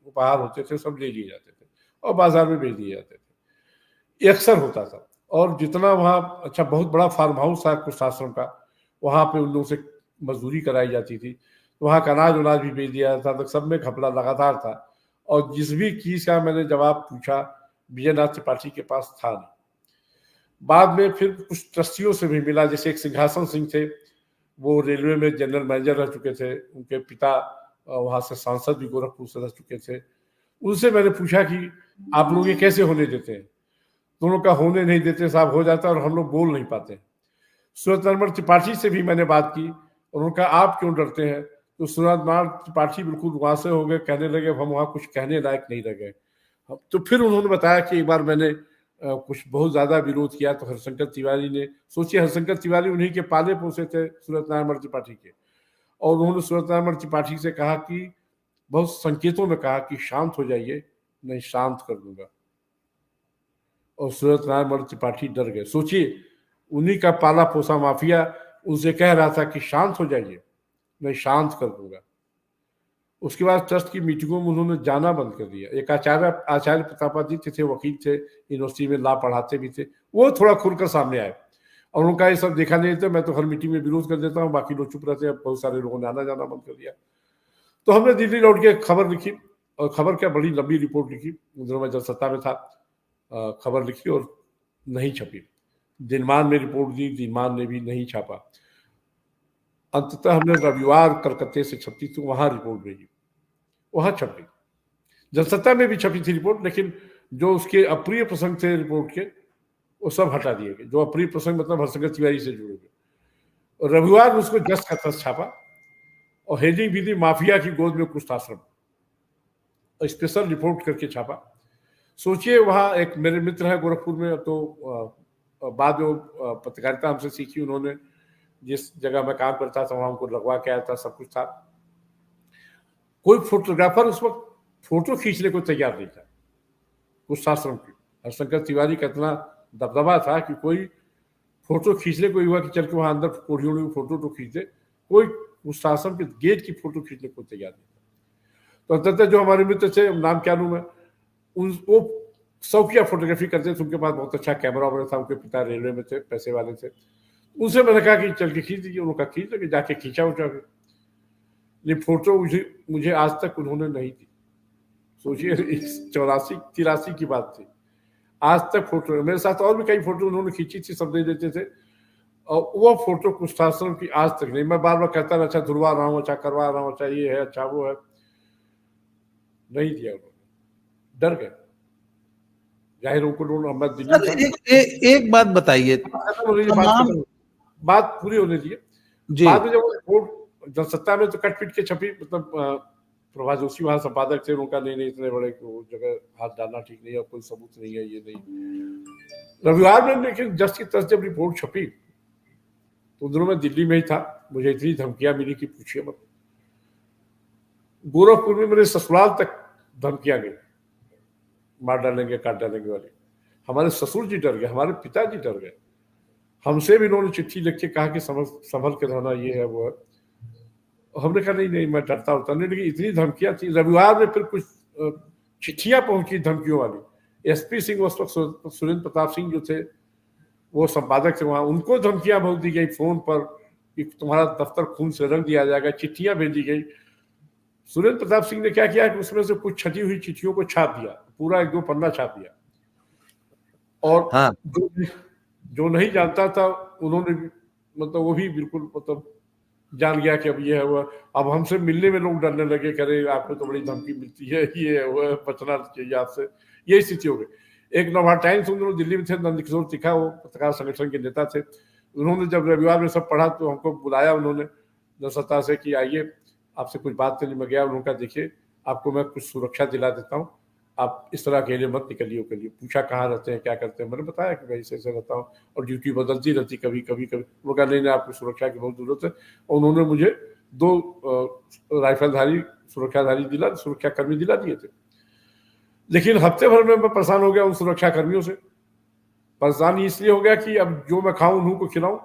उपहार होते थे सब ले लिए जाते थे और बाजार में बेच दिए जाते थे। ये अक्सर होता था। और जितना वहाँ, अच्छा बहुत बड़ा फार्म हाउस था कुष्ठाश्रम का, वहां पे उन लोगों से मजदूरी कराई जाती थी। वहां का अनाज उनाज भी बेच दिया जाता था, तो सब में घपला लगातार था। और जिस भी चीज का मैंने जवाब पूछा, विजयनाथ त्रिपाठी के पास था नहीं। बाद में फिर कुछ ट्रस्टियों से भी मिला, जैसे एक सिंहासन सिंह थे, वो रेलवे में जनरल मैनेजर रह चुके थे, उनके पिता वहां से सांसद भी गोरखपुर से रह चुके थे। उनसे मैंने पूछा कि आप लोग ये कैसे होने देते हैं। दोनों का होने नहीं देते साहब, हो जाता है और हम लोग बोल नहीं पाते। सूरत नारायण त्रिपाठी से भी मैंने बात की और उनका आप क्यों डरते हैं। तो सूरत नारायण त्रिपाठी बिल्कुल वहां से हो गए, कहने लगे हम वहां कुछ कहने लायक नहीं रह गए। तो फिर उन्होंने बताया कि एक बार मैंने कुछ बहुत ज्यादा विरोध किया, तो हरिशंकर तिवारी ने, सोचिए हरिशंकर तिवारी उन्हीं के पाले पोसे थे सूरत नारायण त्रिपाठी के, और उन्होंने सूरत नारायण त्रिपाठी से कहा कि, बहुत संकेतों में कहा कि शांत हो जाइए, नहीं शांत कर दूंगा। और सूरत नारायण त्रिपाठी डर गए। सोचिए उन्हीं का पाला पोसा माफिया उनसे कह रहा था कि शांत हो जाइए, मैं शांत कर दूंगा। उसके बाद ट्रस्ट की मीटिंगों में उन्होंने जाना बंद कर दिया। एक आचार्य प्रतापादित्य थे, वकील थे, यूनिवर्सिटी में लॉ पढ़ाते भी थे, वो थोड़ा खुलकर सामने आए और उनका ये सब देखा नहीं था, मैं तो हर मीटिंग में विरोध कर देता हूँ, बाकी लोग चुप रहते हैं। बहुत सारे लोगों ने आना जाना बंद कर दिया। तो हमने दिल्ली लौट के खबर लिखी, और खबर क्या, बड़ी लंबी रिपोर्ट लिखी। उस दिनों में जब सत्ता में था, खबर लिखी और नहीं छपी। दिनमान में रिपोर्ट दी, दिनमान ने भी नहीं छापा। अंततः हमने रविवार कलकत्ते से छपी थी, वहां रिपोर्ट भेजी, वहां छप गई। जनसत्ता में भी छपी थी रिपोर्ट, लेकिन जो उसके अप्रिय प्रसंग थे रिपोर्ट के, वो सब हटा दिए गए। जो अप्रिय प्रसंग मतलब हरिशंकर तिवारी से जुड़े हुए। रविवार में उसको जस का तस छापा और हेडिंग भी दी, माफिया की गोद में कुष्ठाश्रम, स्पेशल रिपोर्ट करके छापा। सोचिए वहां एक मेरे मित्र है गोरखपुर में, तो बाद में पत्रकारिता हमसे सीखी उन्होंने, जिस जगह मैं काम करता था वहां उनको लगवा के आया था, सब कुछ था। कोई फोटोग्राफर उस वक्त फोटो खींचने को तैयार नहीं था उस आश्रम की। हरिशंकर तिवारी का इतना दबदबा था कि कोई फोटो खींचने को हुआ कि चल के वहां अंदर कोढ़ियों में फोटो तो खींच दे, कोई उस आश्रम के गेट की फोटो खींचने को तैयार नहीं था। तो अंततः जो हमारे मित्र थे, नाम क्या लूं मैं, वो शौकिया फोटोग्राफी करते थे, उनके पास बहुत अच्छा कैमरा वगैरह था, उनके पिता रेलवे में थे, पैसे वाले थे। उनसे मैंने कहा कि चल के खींच दीजिए, उन्होंने कहा खींच लगे, जाके खींचा उठा के। ये फोटो मुझे आज तक उन्होंने नहीं दी। सोचिए 84-83 की बात थी, आज तक फोटो। मेरे साथ और भी कई फोटो उन्होंने खींची थी, सब दे देते थे, और वो फोटो कुशासन की आज तक नहीं। मैं बार बार कहता रहा, अच्छा धुलवा रहा हूँ, अच्छा करवा रहा हूँ, अच्छा ये है, अच्छा वो है, नहीं दिया उन्होंने, डर गए। जाहिर उनको दिल्ली एक बात बताइए, बात पूरी होने दिए। बाद में जब रिपोर्ट जब सत्ता में तो कट पिट के छपी, मतलब प्रभा जोशी वहां संपादक थे, उनका नहीं इतने बड़े जगह हाथ डालना ठीक नहीं है, कोई सबूत नहीं है, ये नहीं। रविवार में लेकिन जस्ट की तस जब रिपोर्ट छपी तो उन दिनों में दिल्ली में ही था, मुझे इतनी धमकियां मिली कि पूछिए मत। गोरखपुर में मेरे ससुराल तक धमकियां गई, मार डालेंगे, काट डालेंगे वाले। हमारे ससुर जी डर गए, हमारे पिताजी डर गए। हमसे भी उन्होंने चिट्ठी लिख के कहा कि संभल के रहना, ये है वो है। हमने कहा नहीं मैं डरता होता नहीं, लेकिन इतनी धमकियां थी। रविवार में फिर कुछ चिट्ठियां पहुंची धमकियों वाली। एसपी सिंह उस वक्त सुरेंद्र प्रताप सिंह जो थे, वो संपादक थे वहां, उनको धमकियां बहुत दी गई फोन पर कि तुम्हारा दफ्तर खून से रंग दिया जाएगा। चिट्ठियां भेजी गई। सुरेंद्र प्रताप सिंह ने क्या किया कि उसमें से कुछ छटी हुई चिट्ठियों को छाप दिया, पूरा 1-2 पन्ना छाप दिया। और हाँ। जो नहीं जानता था उन्होंने मतलब वो भी बिल्कुल मतलब जान गया कि अब ये है वो। अब हमसे मिलने में लोग डरने लगे, कह रहे आपको तो बड़ी धमकी मिलती है, ये है वो है, बचना चाहिए आपसे। ये स्थिति हो गई। एक नवभारत टाइम्स उन्होंने दिल्ली में थे, नंदकिशोर तिखा, वो पत्रकार संगठन के नेता थे। उन्होंने जब रविवार में सब पढ़ा तो हमको बुलाया उन्होंने जनसत्ता से कि आइए आपसे कुछ बात करनी। मैं गया, उन्होंने कहा देखिए आपको मैं कुछ सुरक्षा दिला देता हूँ, आप इस तरह अकेले मत निकलिए उकलिए। पूछा कहाँ रहते हैं, क्या करते हैं, मैंने बताया कि भाई ऐसे रहता हूँ और ड्यूटी बदलती रहती कभी कभी। वो कहा नहीं आपको सुरक्षा की बहुत जरूरत है। और उन्होंने मुझे 2 राइफलधारी सुरक्षा कर्मी दिला दिए थे। लेकिन हफ्ते भर में मैं परेशान हो गया उन सुरक्षा कर्मियों से। परेशान इसलिए हो गया कि अब जो मैं खाऊं उन्हीं को खिलाऊं,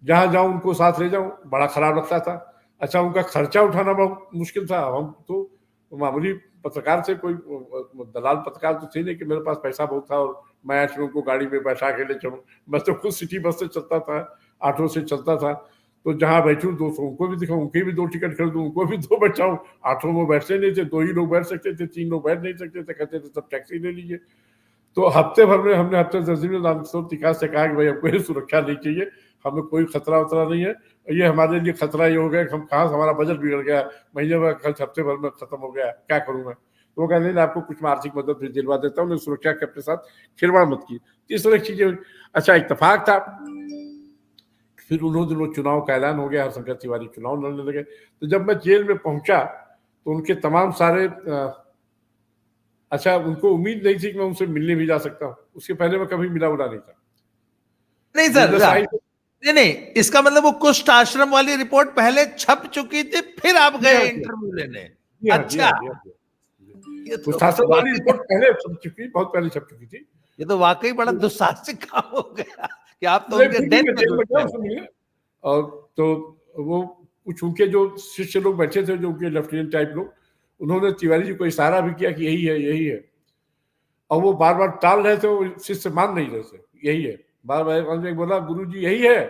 जहां जाऊं उनको साथ ले जाऊं, बड़ा खराब लगता था। अच्छा उनका खर्चा उठाना बहुत मुश्किल था। हम तो मामूली पत्रकार थे, कोई दलाल पत्रकार तो थे नहीं कि मेरे पास पैसा बहुत था और मैं आज उनको गाड़ी में बैठा के ले चलूँ। मैं तो खुद सिटी बस से चलता था, ऑटो से चलता था, तो जहाँ बैठूँ 200 उनको भी दिखाऊँ, उनके भी 2 टिकट खरीदूँ, उनको भी 2 बैठाऊँ। ऑटो में बैठते नहीं थे, 2 ही लोग बैठ सकते थे, 3 लोग बैठ नहीं सकते थे, कहते थे सब टैक्सी ले लीजिए। तो हफ्ते भर में हमने हफ्ते 10 दिन में नंदकिशोर तिखा से कहा कि भाई हमको ये सुरक्षा नहीं चाहिए, हमें कोई खतरा उतरा नहीं है। ये हमारे लिए खतरा ये हो गया कि हम कहाँ हमारा बजट बिगड़ गया, महीने में खर्च हफ्ते भर में खत्म हो गया, क्या करूँ मैं। तो वो कहने आपको कुछ मैं आर्थिक मदद भी दिलवा देता हूँ, सुरक्षा के अपने साथ खिलवाड़ मत की। इस तरह की चीजें। अच्छा इत्तेफाक था, फिर उन्होंने दिनों चुनाव का ऐलान हो गया, हरिशंकर तिवारी चुनाव लड़ने लगे। तो जब मैं जेल में पहुंचा तो उनके तमाम सारे अच्छा उनको उम्मीद नहीं थी कि मैं उनसे मिलने भी जा सकता हूँ। उसके पहले मैं कभी मिला उला नहीं था। नहीं सर, नहीं इसका मतलब वो कुष्ठ आश्रम वाली रिपोर्ट पहले छप चुकी थी, फिर आप गए इंटरव्यू लेने। अच्छा कुष्ठ आश्रम वाली रिपोर्ट पहले छप चुकी, बहुत पहले छप चुकी थी। ये तो वाकई बड़ा दुस्साहसिक काम हो गया कि आप तो उनके डेथ में। और तो वो कुछ उनके जो शिष्य लोग बैठे थे, जो उनके लेफ्टिनेंट टाइप लोग, उन्होंने तिवारी जी को इशारा भी किया कि यही है। और वो बार बार टाल रहे थे, वो शिष्य मान नहीं रहे थे, यही है। बार बार बोला गुरु जी यही है,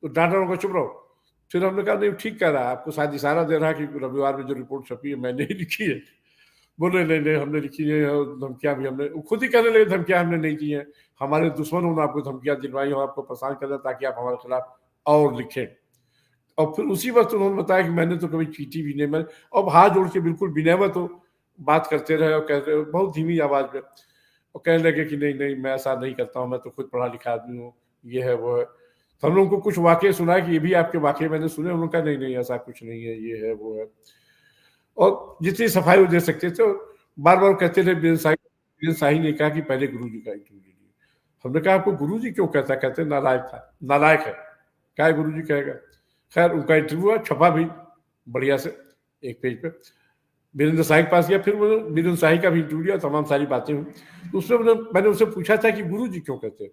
तो डांटा उनको चुप रहो। फिर हमने कहा नहीं ठीक कह रहा है, आपको शायद इशारा दे रहा है कि रविवार में जो रिपोर्ट छपी है मैंने ही लिखी है। बोले नहीं हमने लिखी है, धमकियां भी हमने, खुद ही कहने लगे धमकियां हमने नहीं दी हैं, हमारे दुश्मनों ने आपको धमकियां दिलवाई और आपको परेशान कर दिया ताकि आप हमारे खिलाफ और लिखें। और फिर उसी वक्त उन्होंने बताया कि मैंने तो कभी चीटी भी नहीं, मैं अब हाथ जोड़ के बिल्कुल विनम्र तो बात करते रहे और कहते रहे बहुत धीमी आवाज में, और कहने लगे कि नहीं मैं ऐसा नहीं करता हूँ, मैं तो खुद पढ़ा लिखा आदमी हूँ, ये है वो है। तो हम लोगों को कुछ वाक्य सुना कि ये भी आपके वाक्य मैंने सुने। उन्होंने कहा नहीं ऐसा कुछ नहीं है, ये है वो है। और जितनी सफाई वो दे सकते थे, बार बार कहते थे बीरेन शाही ने कहा कि पहले गुरु जी का इंटरव्यू लीजिए। हमने कहा आपको गुरु जी क्यों कहता, कहते नालायक है। क्या गुरुजी कहेगा। खैर उनका इंटरव्यू हुआ, छपा भी बढ़िया से एक पेज पे। वीरेंद्र शाही के पास गया, फिर वीरेंद्र शाही का भी इंटरव्यू लिया, तमाम सारी बातें हुई। तो उसमें मैंने उनसे पूछा था कि गुरुजी क्यों कहते हैं,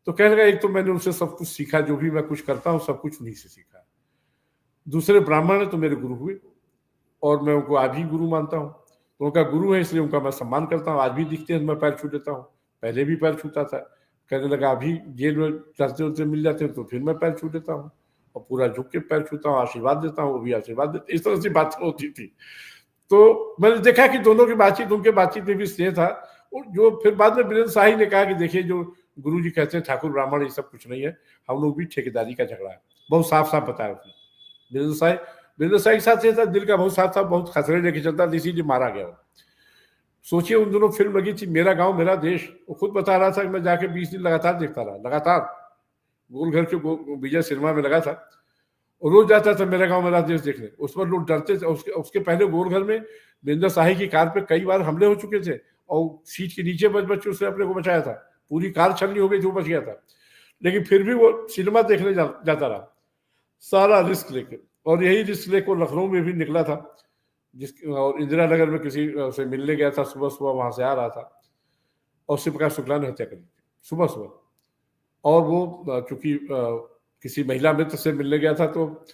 तो कहने लगा एक तो मैंने उनसे सब कुछ सीखा, जो भी मैं कुछ करता हूँ सब कुछ उन्हीं से सीखा। दूसरे ब्राह्मण है तो मेरे गुरु हुए, और मैं उनको आज भी गुरु मानता हूँ। तो उनका गुरु है इसलिए उनका मैं सम्मान करता हूँ। आज भी दिखते हैं मैं पैर छू देता हूँ, पहले भी पैर छूता था। कहने लगा अभी जेल में चलते उलते मिल जाते हैं तो फिर मैं पैर छू देता हूँ, और पूरा झुक के पैर छूता हूँ, आशीर्वाद देता हूँ, वो भी आशीर्वाद देते। इस तरह से बातें होती थी। तो मैंने देखा कि दोनों की बातचीत, उनके बातचीत में भी स्नेह था। जो फिर बाद में वीरेंद्र शाही ने कहा कि देखिए जो गुरुजी कहते हैं ठाकुर ब्राह्मण ये सब कुछ नहीं है, हम लोग भी ठेकेदारी का झगड़ा है। बहुत साफ साफ बताया उसने। वीरेंद्र शाही के साथ ये था, दिल का बहुत साफ था, बहुत खतरे लेके चलता था, इसीलिए मारा गया वो। सोचिए उन दोनों फिल्म लगी थी मेरा गांव मेरा देश, वो खुद बता रहा था कि मैं जाके 20 दिन लगातार देखता रहा, लगातार गोलघर के विजय सिनेमा में लगा था, और रोज जाता था मेरा गांव मेरा देश देखने। उस पर लोग डरते थे। उसके पहले गोलघर में वीरेंद्र शाही की कार पे कई बार हमले हो चुके थे, और सीट के नीचे बच उसने अपने को बचाया था। पूरी कार छलनी हो गई थी, वो बच गया था, लेकिन फिर भी वो सिनेमा देखने जाता रहा, सारा रिस्क लेके। और यही रिस्क लेकर लखनऊ में भी निकला था, और इंदिरा नगर में किसी से मिलने गया था, सुबह सुबह वहां से आ रहा था, और शिव प्रकाश शुक्ला ने हत्या कर दी सुबह सुबह। और वो चूंकि किसी महिला मित्र से मिलने गया था, तो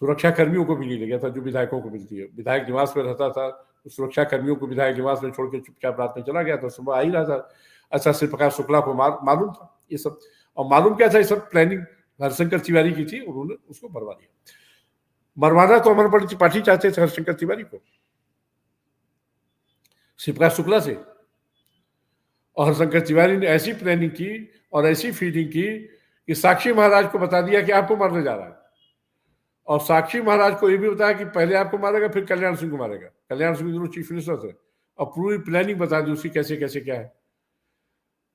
सुरक्षा कर्मियों को भी नहीं ले गया था जो विधायकों को मिलती है। विधायक निवास में रहता था, तो सुरक्षा कर्मियों को विधायक निवास में छोड़ के चुपचाप रात में चला गया था, सुबह आ ही रहा था। अच्छा, शिव प्रकाश शुक्ला को मालूम था ये सब, और मालूम क्या था, ये सब प्लानिंग हरिशंकर तिवारी की थी, उन्होंने उसको मरवा दिया। मरवाना तो अमरपाली त्रिपाठी चाहते थे हरिशंकर तिवारी को शिव प्रकाश शुक्ला से, और हरिशंकर तिवारी ने ऐसी प्लानिंग की और ऐसी फीलिंग की कि साक्षी महाराज को बता दिया कि आपको मारने जा रहा है, और साक्षी महाराज को यह भी बताया कि पहले आपको मारेगा फिर कल्याण सिंह को मारेगा। कल्याण सिंह दोनों चीफ मिनिस्टर थे, और पूरी प्लानिंग बता दी उसकी कैसे कैसे क्या है।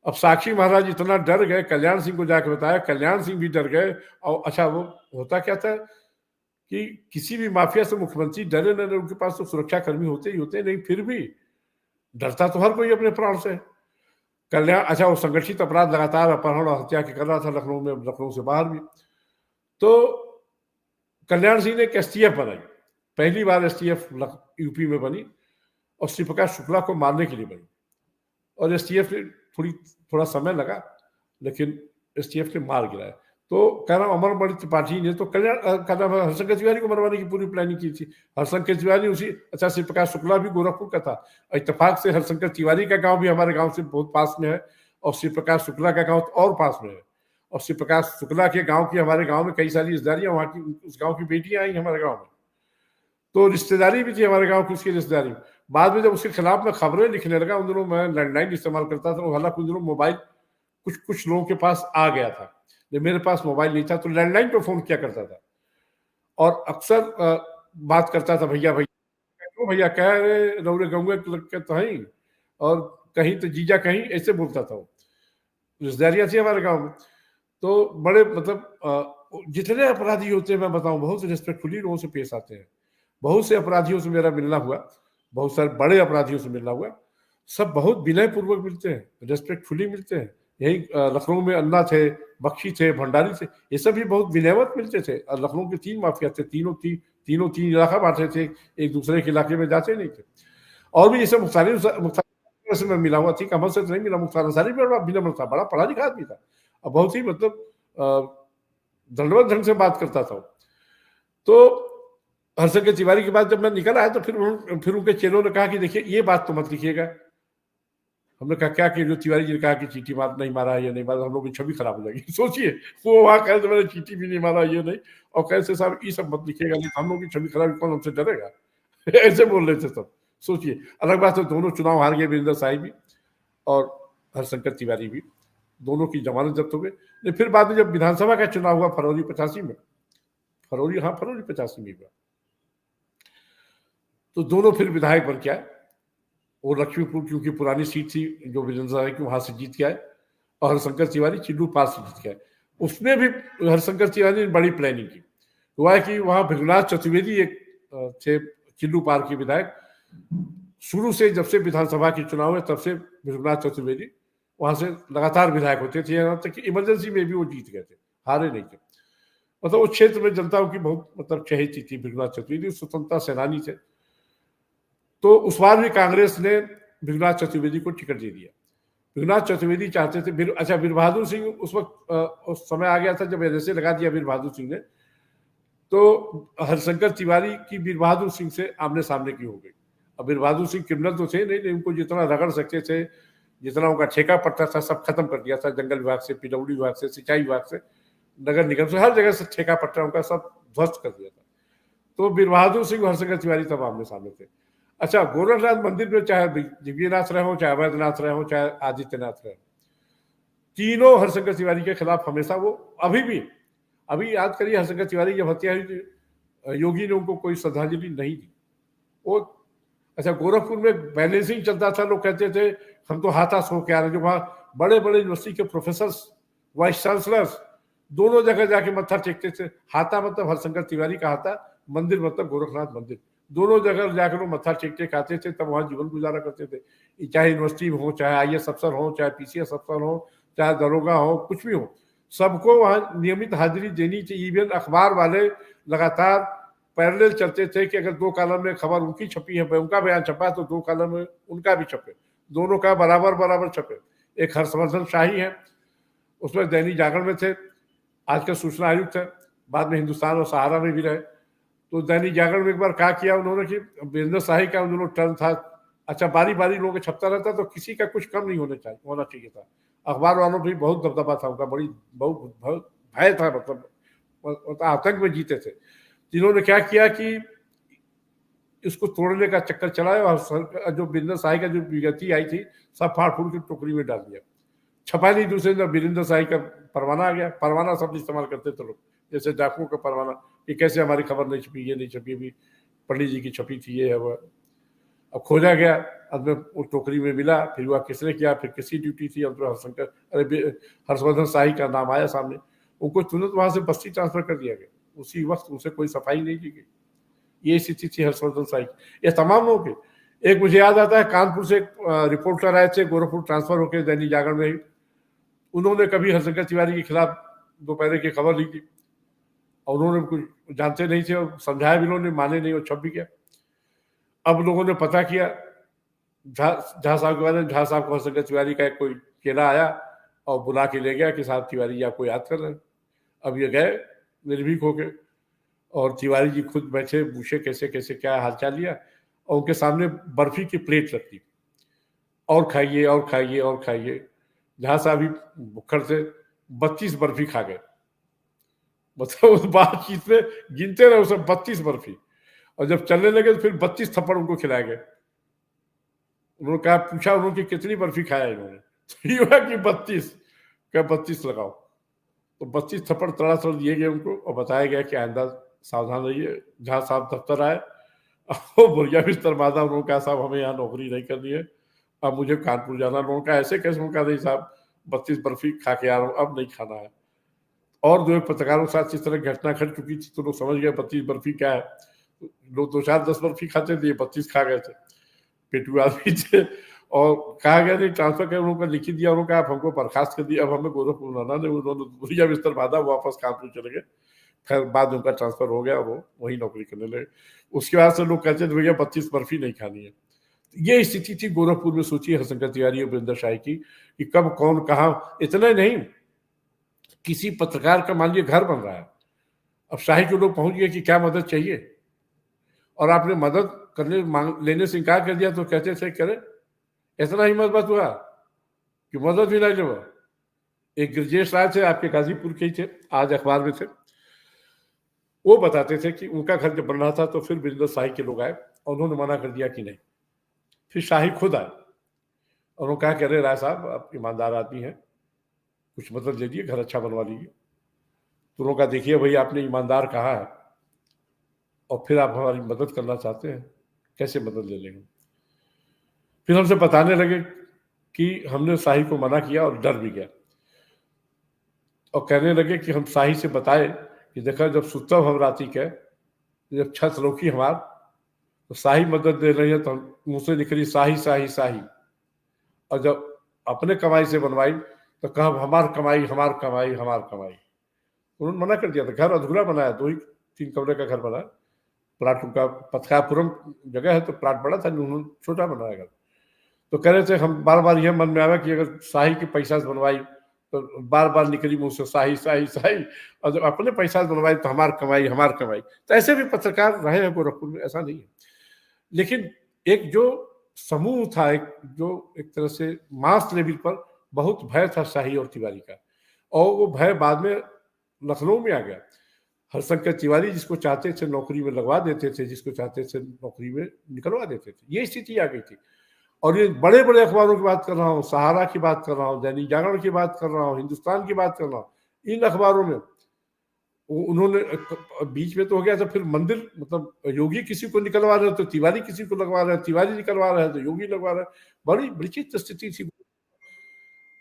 अब साक्षी महाराज इतना डर गए, कल्याण सिंह को जाकर बताया, कल्याण सिंह भी डर गए। और अच्छा, वो होता क्या था कि किसी भी माफिया से मुख्यमंत्री डरे न, उनके पास तो सुरक्षा कर्मी होते ही होते, नहीं फिर भी डरता तो हर कोई अपने प्राण से। कल्याण, अच्छा, वो संगठित अपराध लगातार अपहरण और हत्या के कर रहा था लखनऊ में, लखनऊ से बाहर भी। तो कल्याण सिंह ने एक एसटीएफ बनाई, पहली बार एसटीएफ यूपी में बनी, और श्री प्रकाश शुक्ला को मारने के लिए बनी। और एसटीएफ ने थोड़ा समय लगा, लेकिन एसटीएफ ने मार गिराया। तो कह रहा हूं अमरपाली त्रिपाठी ने तो हरिशंकर तिवारी को मरवाने की पूरी प्लानिंग की थी। हरिशंकर तिवारी उसी, अच्छा, श्री प्रकाश शुक्ला भी गोरखपुर का था, इत्तेफाक से हरिशंकर तिवारी का गांव भी हमारे गांव से बहुत पास में है, और श्री प्रकाश शुक्ला का गांव और पास में है। और श्री प्रकाश शुक्ला के गांव की हमारे गांव में कई सारी रिश्तेदारियां, वहां की उस गांव की बेटियां आई हमारे गांव में, तो रिश्तेदारी भी थी हमारे गांव की उसकी रिश्तेदारी। बाद में जब उसके खिलाफ मैं खबरें लिखने लगा, उन दिनों मैं लैंडलाइन इस्तेमाल करता था, हालांकि उन दिनों मोबाइल कुछ लोगों के पास आ गया था, जब मेरे पास मोबाइल नहीं था तो लैंडलाइन पे फोन किया करता था, और अक्सर बात करता था, भैया भैया, क्यों भैया, कह रहे रौरे गंगे तो है, और कहीं तो जीजा कहीं, ऐसे बोलता था वो। रिश्तेदारियां थी हमारे गाँव में। तो बड़े मतलब जितने अपराधी होते हैं, मैं बताऊं, बहुत रिस्पेक्टफुली लोगों से पेश आते हैं। बहुत से अपराधियों से मेरा मिलना हुआ, बहुत सारे बड़े अपराधियों से मिलना हुआ, सब बहुत विनय पूर्वक मिलते हैं, रेस्पेक्टफुली मिलते हैं। यही लखनऊ में अन्ना थे, बख्शी थे, भंडारी थे, ये सब भी बहुत विनयवत मिलते थे। और लखनऊ के 3 माफिया थे, तीनों 3 इलाका बांटे थे, एक दूसरे के इलाके में जाते नहीं थे। और भी जैसे मुख्तार से मैं मिला हुआ थी, कमल से तो नहीं मिला, मुख्तार अंसारी भी बड़ा विनम्र था, बड़ा पढ़ा लिखा आदमी था, और बहुत ही मतलब दंडवत ढंग से बात करता था। तो हरिशंकर तिवारी के बाद जब मैं निकल आया, तो फिर उनके चेलों ने कहा कि देखिए ये बात तो मत लिखिएगा। हमने कहा क्या, कि जो तिवारी जी ने कहा कि चीटी नहीं मारा है, ये नहीं मारा, हम लोग की छवि खराब हो जाएगी। सोचिए, वो वहां कहे तो मैंने चीटी भी नहीं मारा, ये नहीं, और कैसे साहब ये सब मत लिखिएगा, नहीं हम लोग की छवि खराब, कौन हमसे डरेगा। ऐसे बोल रहे थे सब। सोचिए, अलग बात है दोनों चुनाव हार गए, वीरेंद्र शाही भी और हरिशंकर तिवारी भी, दोनों की जमानत जब्त हो गई। फिर बाद में जब विधानसभा का चुनाव हुआ फरवरी 85 में, फरवरी 85 में हुआ, तो दोनों फिर विधायक बन के आए। वो लक्ष्मीपुर क्योंकि पुरानी सीट थी जो वीरेंद्र शाही की, वहां से जीत के आए, और हरिशंकर तिवारी चिल्लू पार से जीत के आए। उसमें भी हरिशंकर तिवारी ने बड़ी प्लानिंग की। हुआ है कि वहां भृगुनाथ चतुर्वेदी एक थे चिल्लू पार के विधायक, शुरू से जब से विधानसभा के चुनाव है तब से भृगुनाथ चतुर्वेदी वहां से लगातार विधायक होते थे, यहाँ तक कि इमरजेंसी में भी वो जीत गए थे, हारे नहीं थे। मतलब उस क्षेत्र में जनता की बहुत मतलब चहेती थी। भृगुनाथ चतुर्वेदी स्वतंत्रता सेनानी थे, तो उस बार भी कांग्रेस ने भृगुनाथ चतुर्वेदी को टिकट दे दिया। भृगुनाथ चतुर्वेदी चाहते थे अच्छा वीर बहादुर सिंह उस वक्त उस समय आ गया था जब एनएसए लगा दिया वीर बहादुर सिंह ने, तो हरिशंकर तिवारी की वीर बहादुर सिंह से आमने सामने की हो गई। अब वीर बहादुर सिंह क्रिमिनल तो थे नहीं, उनको जितना रगड़ सकते थे, जितना उनका ठेका पड़ता था, सब खत्म कर दिया था। जंगल विभाग से, पीडब्ल्यू विभाग से, सिंचाई विभाग से, नगर निगम से, हर जगह से ठेका पट्टा उनका सब ध्वस्त कर दिया था। तो वीर बहादुर सिंह और हरिशंकर तिवारी तब आमने सामने थे। अच्छा, गोरखनाथ मंदिर में चाहे दिव्यनाथ रहे हो, चाहे अवैधनाथ रहे हो, चाहे आदित्यनाथ रहे, तीनों हरिशंकर तिवारी के खिलाफ हमेशा वो अभी याद करिए, हरिशंकर तिवारी जब हत्या हुई, योगी ने उनको कोई श्रद्धांजलि नहीं दी। वो अच्छा, गोरखपुर में बैलेंसिंग चलता था, लोग कहते थे हम तो हाथा सो के आ रहे, जो वहाँ बड़े बड़े यूनिवर्सिटी के प्रोफेसर, वाइस चांसलर्स दोनों जगह जाके मत्था टेकते थे। हाथा मतलब हरिशंकर तिवारी का हाथा, मंदिर मतलब गोरखनाथ मंदिर, दोनों जगह जाकर मत्था टेक टेक आते थे, तब वहाँ जीवन गुजारा करते थे। चाहे यूनिवर्सिटी हो, चाहे आईएएस अफसर हो, चाहे पीसीएस अफसर हो, चाहे दरोगा हो, कुछ भी हो, सबको वहाँ नियमित हाजिरी देनी चाहिए। इवन अखबार वाले लगातार पैरेलल चलते थे कि अगर 2 कॉलम में खबर उनकी छपी है, उनका बयान छपा है, तो 2 कॉलम में उनका भी छपे, दोनों का बराबर बराबर छपे। एक हर्षवर्धन शाही है, उसमें दैनिक जागरण में थे, आज के सूचना आयुक्त है, बाद में हिंदुस्तान और सहारा में भी रहे। तो दैनिक जागरण में एक बार क्या किया उन्होंने कि वीरेंद्र शाही का उन दोनों टर्न था, अच्छा बारी बारी लोगों के छपता रहता, तो किसी का कुछ कम नहीं होना चाहिए था। अखबार वालों पर भी बहुत दबदबा था उनका, बहुत भय था, मतलब आतंक में जीते थे। जिन्होंने क्या किया कि इसको तोड़ने का चक्कर चलाया, और जो वीरेंद्र शाही का जो विगति आई थी, सब फाड़ फूड़ के टोकरी में डाल दिया, छपा नहीं। दूसरे दिन वीरेंद्र शाही का परवाना आ गया। परवाना शब्द इस्तेमाल करते थे लोग, जैसे डाकुओं का परवाना, कि कैसे हमारी खबर नहीं छपी, ये नहीं छपी, अभी पंडित जी की छपी थी, ये है वो। अब खोजा गया, अब में वो टोकरी में मिला, फिर हुआ किसने किया, फिर किसी ड्यूटी थी, अब तो हर्षवर्धन शाही का नाम आया सामने, उनको तुरंत वहां से बस्ती ट्रांसफर कर दिया गया। उसी वक्त उनसे कोई सफाई नहीं की गई। ये स्थिति थी हर्षवर्धन शाही। ये तमाम लोगों के, एक मुझे याद आता है, कानपुर से एक रिपोर्टर आए थे, गोरखपुर ट्रांसफर होकर दैनिक जागरण में ही, उन्होंने कभी हरिशंकर तिवारी के खिलाफ दोपहर की खबर ली थी, और उन्होंने कुछ जानते नहीं थे, और समझाया भी उन्होंने, माने नहीं, और छप भी गया। अब लोगों ने पता किया, झा साहब के बारे में, झा साहब को हरिशंकर तिवारी का कोई केला आया और बुला के ले गया कि साहब तिवारी आपको याद कर रहे हैं। अब ये गए निर्भीक होके, और तिवारी जी खुद बैठे, पूछे कैसे कैसे क्या हालचाल लिया, और उनके सामने बर्फी की प्लेट रखी, और खाइए और खाइए और खाइए। जहां साहब भी भुक्खड़ से 32 बर्फी खा गए, मतलब उस बातचीत में गिनते रहे उसे 32 बर्फी, और जब चलने लगे तो फिर 32 थप्पड़ उनको खिलाए गए। उन्होंने कहा, पूछा उन्होंने कितनी बर्फी खाया इन्होंने, तो ये कि 32, क्या 32 लगाओ, तो 32 थप्पड़ तड़ातड़ दिए गए उनको, और बताया गया कि आइंदा सावधान रहिए। जहाँ साहब दफ्तर आए, बुढ़िया बिस्तर बांधा, उन्होंने कहा साहब हमें यहाँ नौकरी नहीं करनी है, अब मुझे कानपुर जाना। उन्होंने कहा ऐसे कैसे? उनका नहीं साहब, 32 बर्फी खा के आ रहा हूँ, अब नहीं खाना है। और जो पत्रकारों के साथ इस तरह घटना घट चुकी थी, तो लोग समझ गए 32 बर्फी क्या है। लोग 2-4-10 बर्फी खाते थे, 32 खा गए थे, पेटू आदमी थे। और कहा गया नहीं ट्रांसफर कर, उन्होंने लिखी दिया, उन्होंने कहा आप हमको बर्खास्त कर दिया, अब हमें गोरखपुर लाना नहीं। उन्होंने बुढ़िया बिस्तर बांधा, वापस कानपुर चले गए। खैर बाद में उनका ट्रांसफर हो गया, वो वही नौकरी करने लगे। उसके बाद से लोग कहते थे भैया 32 बर्फी नहीं खानी है। ये स्थिति थी गोरखपुर में। सोचिए हरिशंकर तिवारी और वीरेंद्र शाही की, कि कब कौन कहाँ। इतना नहीं, किसी पत्रकार का मान लीजिए घर बन रहा है, अब शाही के लोग पहुंच गए कि क्या मदद चाहिए, और आपने मदद करने लेने से इनकार कर दिया, तो कहते थे करे इतना हिम्मत मत हुआ कि मदद भी नहीं लेवा। एक गिरजेश राय थे, आपके गाजीपुर के ही थे, आज अखबार में थे, वो बताते थे कि उनका घर जब बन रहा था, तो फिर वीरेंद्र शाही के लोग आए, और उन्होंने मना कर दिया कि नहीं। फिर शाही खुद आए, और उन्होंने कहा कि अरे राय साहब आप ईमानदार आदमी हैं, कुछ मदद ले लीजिए, घर अच्छा बनवा लीजिए। तो उन्होंने कहा देखिए भाई, आपने ईमानदार कहा है, और फिर आप हमारी मदद करना चाहते हैं, कैसे मदद ले लेंगे। फिर हमसे बताने लगे कि हमने शाही को मना किया और डर भी गया, और कहने लगे कि हम शाही से बताए कि देखा जब सुतब हम राती के, जब छत रोकी हमार, तो शाही मदद दे रही है, तो मुंह से निकली शाही शाही शाही, और जब अपने कमाई से बनवाई तो कहा हमार कमाई हमार कमाई हमार कमाई। उन्होंने मना कर दिया था। घर अधूरा बनाया, 2 ही 3 कमरे का घर बनाया। प्लाट उनका पथकापुरम जगह है तो प्लाट बड़ा था, उन्होंने छोटा बनाया घर। तो कह रहे थे हम बार बार यह मन में आया कि अगर शाही के पैसा से बनवाई तो बार बार निकली मुंह से शाही शाही शाही, और जब अपने पैसा से बनवाई तो हमार कमाई हमार कमाई। तो ऐसे भी पत्रकार रहे हैं गोरखपुर में, ऐसा नहीं है। लेकिन एक जो समूह था, एक जो एक तरह से मास लेवल पर बहुत भय था शाही और तिवारी का, और वो भय बाद में लखनऊ में आ गया। हरशंकर तिवारी जिसको चाहते थे नौकरी में लगवा देते थे, जिसको चाहते थे नौकरी में निकलवा देते थे, ये स्थिति आ गई थी। और ये बड़े बड़े अखबारों की बात कर रहा हूँ, सहारा की बात कर रहा हूँ, दैनिक जागरण की बात कर रहा हूँ, हिंदुस्तान की बात कर रहा हूँ, इन अखबारों में उन्होंने बीच में तो हो गया था फिर मंदिर, मतलब योगी किसी को निकलवा रहे तो तिवारी किसी को लगवा रहे, तिवारी निकलवा रहे तो योगी लगवा रहे। बड़ी विचित्र स्थिति थी।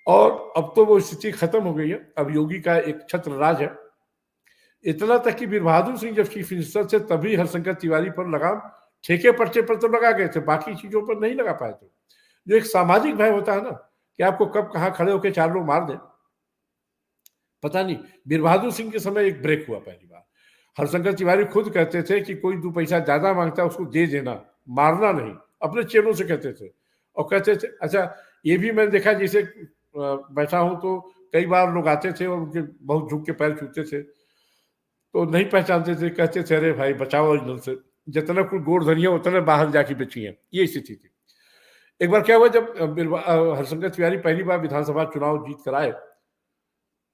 और अब तो वो स्थिति खत्म हो गई है। अब योगी का एक छत्र राज है। इतना तक कि वीर बहादुर सिंह जब चीफ मिनिस्टर थे तभी हरशंकर तिवारी पर लगाम ठेके पर्चे पर तो लगा गए थे, बाकी चीजों पर नहीं लगा पाए थे। जो एक सामाजिक भय होता है ना कि आपको कब कहाँ खड़े होकर 4 लोग मार दें, पता नहीं। वीर बहादुर सिंह के समय एक ब्रेक हुआ पहली बार। हरशंकर तिवारी खुद कहते थे कि कोई 2 पैसा ज्यादा मांगता है उसको दे देना, मारना नहीं, अपने चेलों से कहते थे। और कहते थे, अच्छा ये भी मैंने देखा, जैसे बैठा हूं तो कई बार लोग आते थे और उनके बहुत झुक के पैर छूते थे तो नहीं पहचानते थे, कहते थे अरे भाई बचाओ इधर से, जितना कोई गोड़ धनिया उतना बाहर जाके बेची है। ये स्थिति थी। एक बार क्या हुआ, जब हरशंकर तिवारी पहली बार विधानसभा चुनाव जीत कर आए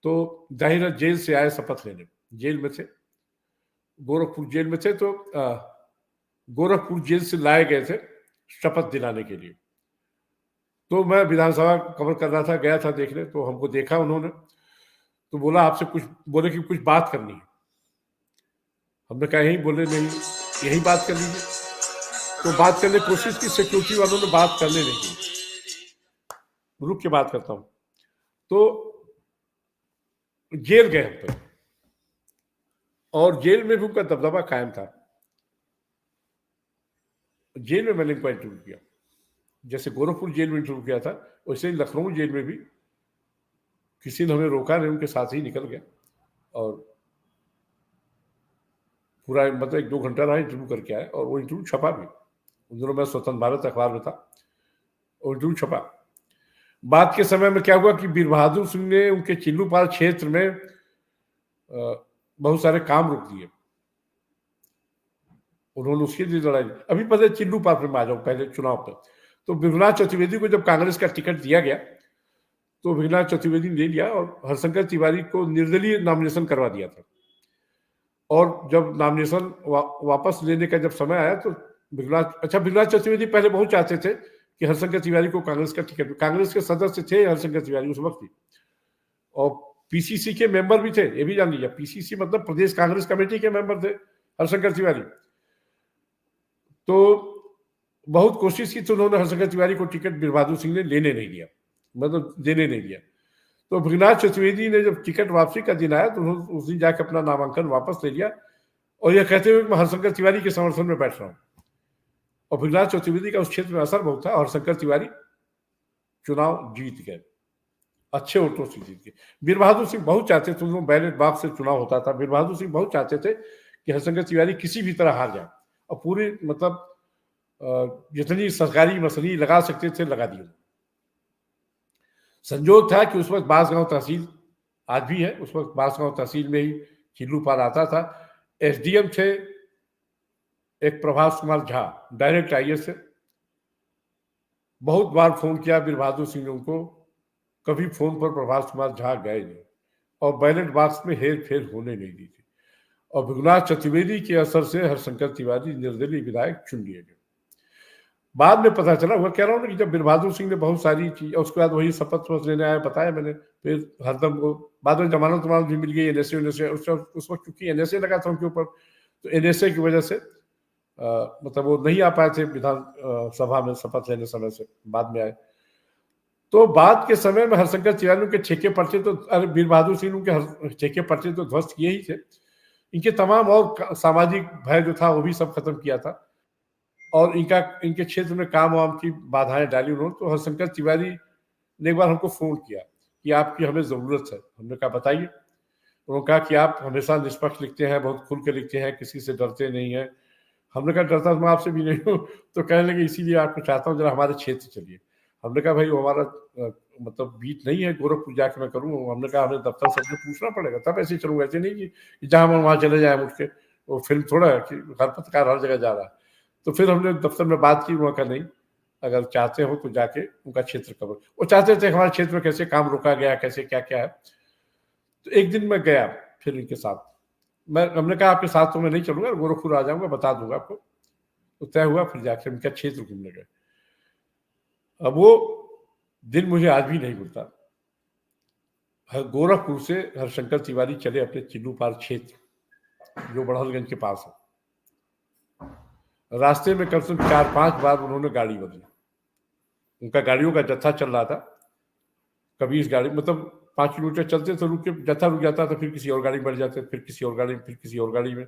तो जाहिर है जेल से आए शपथ लेने, जेल में थे, गोरखपुर जेल में थे, तो गोरखपुर जेल से लाए गए थे शपथ दिलाने के लिए। तो मैं विधानसभा कवर कर रहा था, गया था देखने, तो हमको देखा उन्होंने, तो बोला आपसे कुछ, बोले कि कुछ बात करनी है। हमने कहा यही, बोले नहीं यही बात कर लीजिए। तो बात करने की कोशिश की, सिक्योरिटी वालों ने बात करने नहीं दी। रुक के बात करता हूं। तो जेल गए हम पे, और जेल में भी उनका दबदबा कायम था। जेल में मैंने इनको इंटरव्यू किया, जैसे गोरखपुर जेल में इंटरव्यू किया था वैसे ही लखनऊ जेल में भी किसी ने हमें रोका नहीं, उनके साथ ही निकल गया। और पूरा मतलब 1-2 घंटा रहा, इंटरव्यू करके आया, और वो इंटरव्यू छपा भी। उन दिनों मैं स्वतंत्र भारत अखबार में था, वो इंटरव्यू छपा। बाद के समय में क्या हुआ कि वीर बहादुर सिंह ने उनके चिल्लूपाल क्षेत्र में बहुत सारे काम रोक दिए, उन्होंने उसके लिए लड़ाई। अभी पहले चिल्लूपाल पे मैं आ जाऊं, पहले चुनाव पर। तो विघ्नाथ चतुर्वेदी को जब कांग्रेस का टिकट दिया गया तो विघ्नाथ चतुर्वेदी ने ले लिया और हरशंकर तिवारी को निर्दलीय नॉमिनेशन करवा दिया था। और जब नॉमिनेशन वापस लेने का जब समय आया तो विघ्नाथ चतुर्वेदी पहले बहुत चाहते थे कि हरशंकर तिवारी को कांग्रेस का टिकट, कांग्रेस के सदस्य थे हरशंकर तिवारी उस वक्त ही, और पीसीसी के मेंबर भी थे, ये भी जान लीजिए। पीसीसी मतलब प्रदेश कांग्रेस कमेटी के मेंबर थे हरशंकर तिवारी। तो बहुत कोशिश की तो उन्होंने हरशंकर तिवारी को टिकट वीर बहादुर सिंह ने लेने नहीं दिया, मतलब देने नहीं दिया। तो विघ्नाथ चतुर्वेदी ने जब टिकट वापसी का दिन आया तो उन्होंने उस दिन जाकर अपना नामांकन वापस ले लिया, और यह कहते हुए मैं हरशंकर तिवारी के समर्थन में बैठ रहा हूँ। और विघ्नाथ चतुर्वेदी का उस क्षेत्र में असर बहुत था, और हरशंकर तिवारी चुनाव जीत गए, अच्छे वोटों से जीत गए। वीर बहादुर सिंह बहुत चाहते थे, उन्होंने बैलेट बॉक्स से चुनाव होता था, वीर बहादुर सिंह बहुत चाहते थे कि हरशंकर तिवारी किसी भी तरह हार जाए, और पूरी मतलब जितनी सरकारी मसली लगा सकते थे लगा दिए। संजोग था कि उस वक्त बांसगांव तहसील, आज भी है, उस वक्त बांसगांव तहसील में ही चिल्लूपाल आता था। एसडीएम थे एक प्रभास कुमार झा, डायरेक्ट आईएएस से। बहुत बार फोन किया वीर बहादुर सिंह ने उनको, कभी फोन पर प्रभास कुमार झा गए नहीं, और बैलेट बॉक्स में हेर फेर होने नहीं दी थी। और विघ्नाथ चतुर्वेदी के असर से हरशंकर तिवारी निर्दलीय विधायक चुन लिए गए। बाद में पता चला, वह कह रहा हूँ ना कि जब वीर बहादुर सिंह ने बहुत सारी चीज, उसके बाद वही शपथ लेने आया, बताया मैंने, फिर हरदम वो बाद में जमानत भी मिल गई, एनएसए उस वक्त चूंकि एनएसए लगा था उनके ऊपर, तो एनएसए की वजह से मतलब वो नहीं आ पाए थे विधान सभा में शपथ लेने समय से, बाद में आए। तो बाद के समय में हरशंकर तिवारी के ठेके पर्चे तो, अरे वीर बहादुर सिंह के ठेके पर्चे तो ध्वस्त किए ही थे, इनके तमाम और सामाजिक भय जो था वो भी सब खत्म किया था, और इनके क्षेत्र में काम वाम की बाधाएं डाली उन्होंने। तो हरशंकर तिवारी ने एक बार हमको फोन किया कि आपकी हमें जरूरत है। हमने कहा बताइए। उन्होंने कहा कि आप हमेशा निष्पक्ष लिखते हैं, बहुत खुल के लिखते हैं, किसी से डरते नहीं हैं। हमने कहा डरता तो मैं आपसे भी नहीं हूँ। तो कहने लगे इसीलिए आपको चाहता हूँ जरा हमारे क्षेत्र चलिए। हमने कहा भाई वो हमारा मतलब बीट नहीं है गोरखपुर जाके मैं करूँ। हमने कहा हमें दफ्तर सबसे पूछना पड़ेगा तब ऐसे चलूंगा, ऐसे नहीं कि जहाँ हम वहाँ चले जाए उठ के। वो फिल्म थोड़ा है कि हर पत्रकार हर जगह जा रहा है। तो फिर हमने दफ्तर में बात की, उन्होंने कहा नहीं, अगर चाहते हो तो जाके उनका क्षेत्र कवर। वो चाहते थे हमारे क्षेत्र में कैसे काम रोका गया, कैसे क्या क्या है। तो एक दिन मैं गया फिर इनके साथ। हमने कहा आपके साथ तो मैं नहीं चलूंगा, गोरखपुर आ जाऊंगा, बता दूंगा आपको। तो तय हुआ, फिर जाके उनका क्षेत्र घूमने गए। अब वो दिन मुझे आज भी नहीं भूलता। गोरखपुर से हरशंकर तिवारी चले अपने चिल्लूपार क्षेत्र जो बड़हलगंज के पास है। रास्ते में कम से कम 4-5 बार उन्होंने गाड़ी बदली। उनका गाड़ियों का जत्था चल रहा था। कभी इस गाड़ी मतलब 5 किलोमीटर चलते तो रुक के जत्था रुक जाता था, फिर किसी और गाड़ी में बैठ जाते, फिर किसी और गाड़ी में, फिर किसी और गाड़ी में।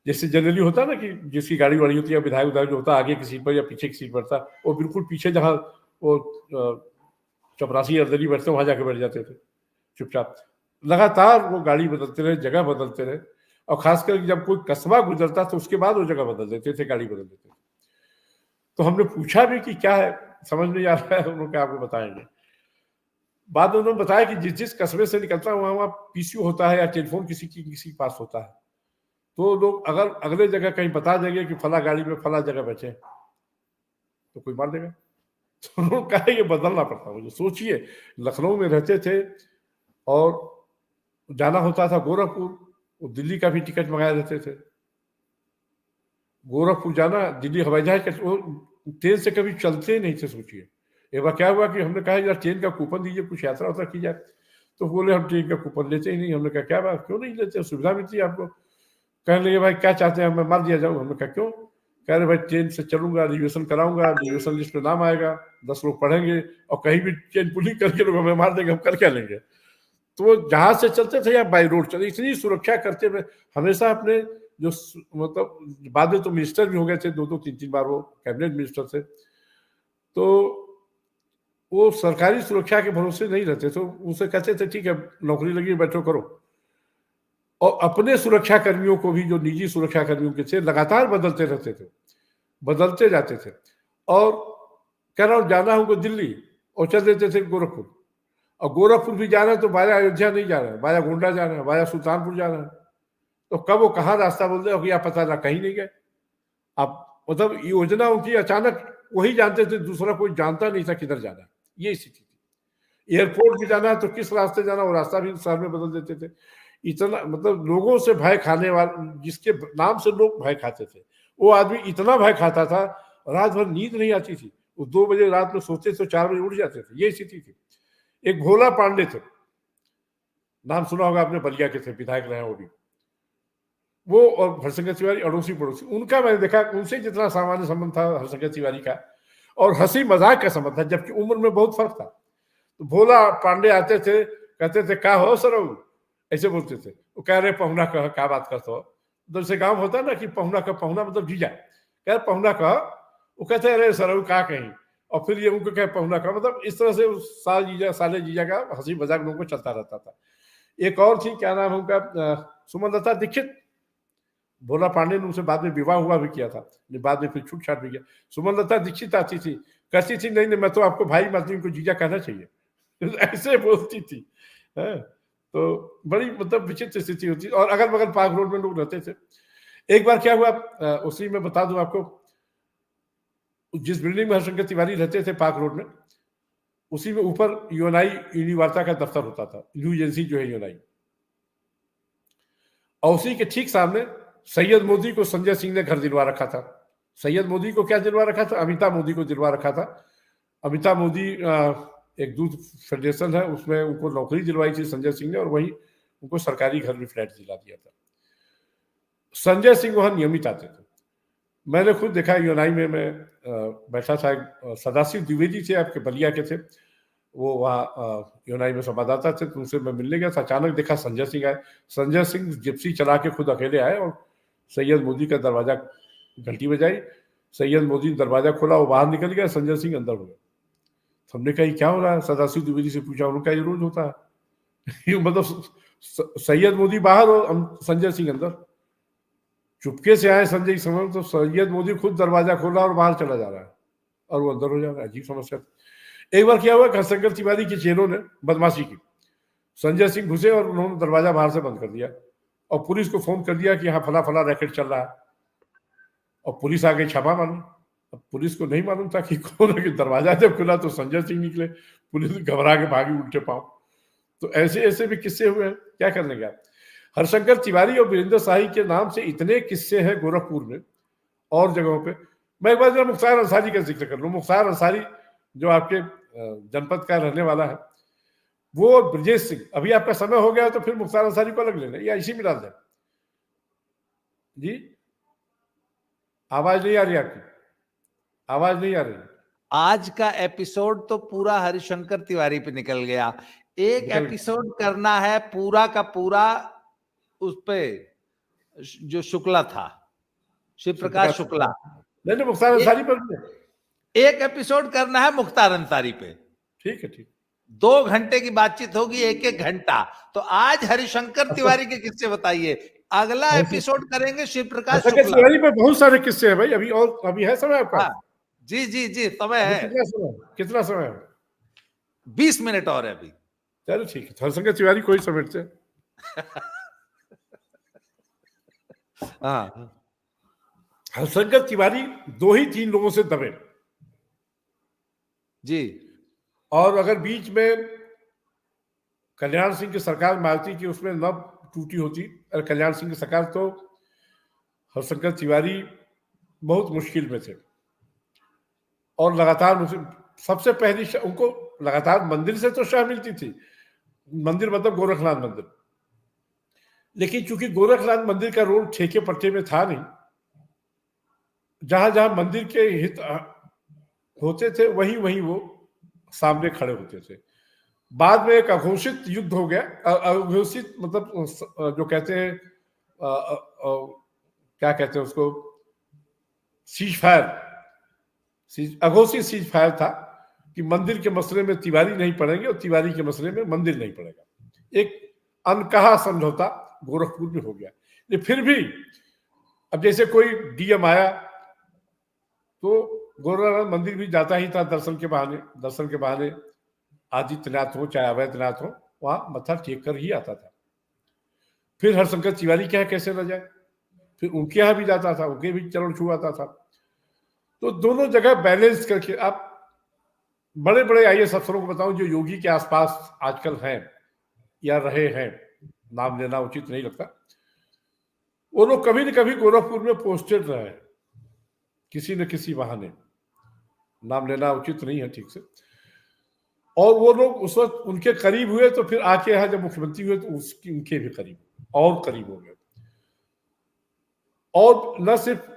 जैसे जनरली होता है ना कि जिसकी गाड़ी वाड़ी होती है, विधायक विधायक जो होता है आगे की सीट पर या पीछे की सीट पर था, वो बिल्कुल पीछे जहाँ वो चपरासी अर्दली बैठते वहां जाके बैठ जाते थे चुपचाप। लगातार वो गाड़ी बदलते रहे, जगह बदलते रहे। और खासकर जब कोई कस्बा गुजरता तो उसके बाद वो जगह बदल देते थे, गाड़ी बदल देते थे। तो हमने पूछा भी कि क्या है, समझ नहीं आ रहा है। उन्होंने आपको बताएंगे। बाद में उन्होंने बताया कि जिस जिस कस्बे से निकलता है वहां पीसीओ होता है या टेलीफोन किसी के पास होता है। तो लोग अगर अगले जगह कहीं बता देंगे कि फला गाड़ी में फला जगह बचे तो कोई मार देगा। तो उन्होंने कहा ये बदलना पड़ता मुझे। सोचिए, लखनऊ में रहते थे और जाना होता था गोरखपुर, वो दिल्ली का भी टिकट मंगाए रहते थे। गोरखपुर जाना, दिल्ली हवाई जहाज, ट्रेन से कभी चलते नहीं थे। सोचिए, एक बार क्या हुआ कि हमने कहा यार ट्रेन का कूपन दीजिए, कुछ यात्रा वात्रा की जाए। तो बोले हम ट्रेन का कूपन लेते ही नहीं। हमने कहा क्या बात, क्यों नहीं लेते, सुविधा मिलती है आपको। कहने लगे भाई क्या चाहते हैं, मैं मार दिया जाऊँ। हमने कहा क्यों। कह रहे भाई ट्रेन से चलूंगा, रिजर्वेशन कराऊंगा, रिजर्वेशन लिस्ट में नाम आएगा, 10 लोग पढ़ेंगे और कहीं भी ट्रेन पुलिंग करके लोग हमें मार देंगे, हम कर क्या लेंगे। तो वो जहाज से चलते थे या बाई रोड चलते, इतनी सुरक्षा करते हुए हमेशा अपने जो मतलब बाद में तो मिनिस्टर भी हो गए थे, 2-3 बार वो कैबिनेट मिनिस्टर थे। तो वो सरकारी सुरक्षा के भरोसे नहीं रहते थे। उनसे कहते थे ठीक है नौकरी लगी बैठो करो। और अपने सुरक्षा कर्मियों को भी, जो निजी सुरक्षा कर्मियों के थे, लगातार बदलते रहते थे, बदलते जाते थे। और कह रहा हूँ जाना होगा दिल्ली और चल देते थे गोरखपुर। और गोरखपुर भी जाना है तो वाया अयोध्या नहीं जाना है, वाया गोंडा जाना है, वाया सुल्तानपुर जाना है। तो कब वो कहाँ रास्ता बोल दे या पता ना, कहीं नहीं गए। अब मतलब योजना उनकी अचानक वही जानते थे, दूसरा कोई जानता नहीं था किधर जाना है। ये स्थिति थी। एयरपोर्ट भी जाना है तो किस रास्ते जाना, वो रास्ता भी शहर में बदल देते थे। इतना मतलब लोगों से भय खाने वाले, जिसके नाम से लोग भय खाते थे, वो आदमी इतना भय खाता था, रात भर नींद नहीं आती थी। वो 2 बजे रात में सोते तो 4 बजे उठ जाते थे। ये स्थिति थी। एक भोला पांडे थे, नाम सुना होगा आपने, बलिया के थे, विधायक रहे वो भी। वो और हरशंकर तिवारी अड़ोसी पड़ोसी। उनका मैंने देखा, उनसे जितना सामान्य संबंध था हरशंकर तिवारी का, और हंसी मजाक का संबंध था, जबकि उम्र में बहुत फर्क था। तो भोला पांडे आते थे, कहते थे का हो सर, ऐसे बोलते थे। वो कह रहे पहुना कह, क्या बात करते हो। उधर से गांव होता ना कि पहुना का, पहुना मतलब जीजा, कह रहे पहुना कह। वो कहते अरे सर का कहीं, और फिर ये उनको कह पहुना का, मतलब इस तरह से साले जीजा का हंसी मजाक लोगों को चलता रहता था। एक और थी, क्या नाम है उनका, सुमनलता दीक्षित। भोला पांडे ने उनसे बाद में विवाह हुआ भी किया था, बाद में फिर छूट छाट भी किया। सुमनलता दीक्षित आती थी, कहती थी नहीं नहीं मैं तो आपको भाई मानती हूँ, जीजा कहना चाहिए। ऐसे बोलती थी। तो बड़ी मतलब विचित्र स्थिति होती। और अगल बगल पार्क रोड में लोग रहते थे। एक बार क्या हुआ, उसी में बता दूं आपको, जिस बिल्डिंग में हरशंकर तिवारी रहते थे पार्क रोड में, उसी में ऊपर यूएनआई यूनिवार्ता का दफ्तर होता था, न्यू एजेंसी जो है यूएनआई। और उसी के ठीक सामने सैयद मोदी को संजय सिंह ने घर दिलवा रखा था। सैयद मोदी को क्या दिलवा रखा था, अमिताभ मोदी को दिलवा रखा था। अमिताभ मोदी एक दूध फेडरेशन है, उसमें उनको नौकरी दिलवाई थी संजय सिंह ने, और वहीं उनको सरकारी घर में फ्लैट दिला दिया था। संजय सिंह वहां नियमित आते थे। मैंने खुद देखा, यूएनआई में मैं बैठा था, सदाशिव द्विवेदी थे, आपके बलिया के थे, वो वहाँ यूएनआई में संवाददाता थे, तो उनसे मैं मिलने गया था। अचानक देखा संजय सिंह आए। संजय सिंह जिप्सी चला के खुद अकेले आए और सैयद मोदी का दरवाजा, घंटी बजाई, सैयद मोदी ने दरवाजा खोला, वो बाहर निकल गया, संजय सिंह अंदर हो गए। हमने कहा क्या हो रहा है, सदाशिव द्विवेदी से पूछा, उन्होंने कहा ये रोज होता है। मतलब सैयद मोदी बाहर और संजय सिंह अंदर। चुपके से आए संजय सिंह, तो सैयद मोदी खुद दरवाजा खोला और बाहर चला जा रहा है और वो अंदर हो जा रहा है। अजीब समस्या। एक बार क्या हुआ, हरशंकर तिवारी के चेलों ने बदमाशी की, संजय सिंह घुसे और उन्होंने दरवाजा बाहर से बंद कर दिया और पुलिस को फोन कर दिया कि यहाँ फला फला रैकेट चल रहा है, और पुलिस आ गई छापा मारने। अब पुलिस को नहीं मालूम था कि कौन है, कि दरवाजा जब खुला तो संजय सिंह निकले, पुलिस घबरा के भागी उल्टे पांव। तो ऐसे ऐसे भी किस्से हुए हैं, क्या करने का। हरशंकर तिवारी और वीरेंद्र शाही के नाम से इतने किस्से हैं गोरखपुर में और जगहों पे। मैं एक बार जरा मुख्तार अंसारी का जिक्र कर लूं। मुख्तार अंसारी जो आपके जनपद का रहने वाला है, वो ब्रजेश सिंह, अभी आपका समय हो गया तो फिर मुख्तार अंसारी को अलग लेना या इसी में डाल दें। जी आवाज नहीं आ रही आपकी, आवाज नहीं आ रही। आज का एपिसोड तो पूरा हरिशंकर तिवारी पे निकल गया। एक एपिसोड करना है पूरा का पूरा उस पे जो शुक्ला था, शिव प्रकाश शुक्ला। नहीं मुख्तार अंसारी पर एक एपिसोड करना है मुख्तार अंसारी पे। ठीक है, ठीक। 2 घंटे की बातचीत होगी, 1-1 घंटा। तो आज हरिशंकर तिवारी के किस्से बताइए, अगला एपिसोड करेंगे शिव प्रकाश शुक्ला। तिवारी पे बहुत सारे किस्से हैं भाई। अभी है समय आपका? हाँ, जी जी जी समय है। कितना समय है? 20 मिनट और है अभी। चलो ठीक है, हरशंकर तिवारी कोई समेटते हैं। हाँ, हरशंकर तिवारी 2 ही 3 लोगों से दबे जी। और अगर बीच में कल्याण सिंह की सरकार मारती कि उसमें न टूटी होती, और कल्याण सिंह की सरकार, तो हरशंकर तिवारी बहुत मुश्किल में थे। और लगातार सबसे पहली उनको लगातार मंदिर से तो शाह मिलती थी, मंदिर मतलब गोरखनाथ मंदिर, लेकिन चूंकि गोरखनाथ मंदिर का रोल ठेके पट्टे में था नहीं, जहां जहां मंदिर के हित होते थे वहीं वहीं वो सामने खड़े होते थे। बाद में एक अघोषित युद्ध हो गया, अघोषित मतलब जो कहते हैं क्या कहते हैं उसको, सीज फायर, अघोषित सीज फायर था कि मंदिर के मसले में तिवारी नहीं पड़ेंगे और तिवारी के मसले में मंदिर नहीं पड़ेगा। एक अनकहा समझौता गोरखपुर में हो गया। लेकिन फिर भी अब जैसे कोई डीएम आया तो गोरखनाथ मंदिर भी जाता ही था दर्शन के बहाने। आदित्यनाथ हो चाहे अवैधनाथ हो, वहां मत्था टेक कर ही आता था। फिर हरशंकर तिवारी के यहाँ कैसे न जाए, फिर उनके यहाँ भी जाता था, उनके भी चरण छुआता था। तो दोनों जगह बैलेंस करके। आप बड़े बड़े आईएएस अफसरों को बताऊं जो योगी के आसपास आजकल हैं या रहे हैं, नाम लेना उचित नहीं लगता, वो लोग कभी न कभी गोरखपुर में पोस्टेड रहे किसी न किसी बहाने, नाम लेना उचित नहीं है ठीक से। और वो लोग उस वक्त उनके करीब हुए, तो फिर आके यहाँ जब मुख्यमंत्री हुए तो उनके भी करीब हो गए। और न सिर्फ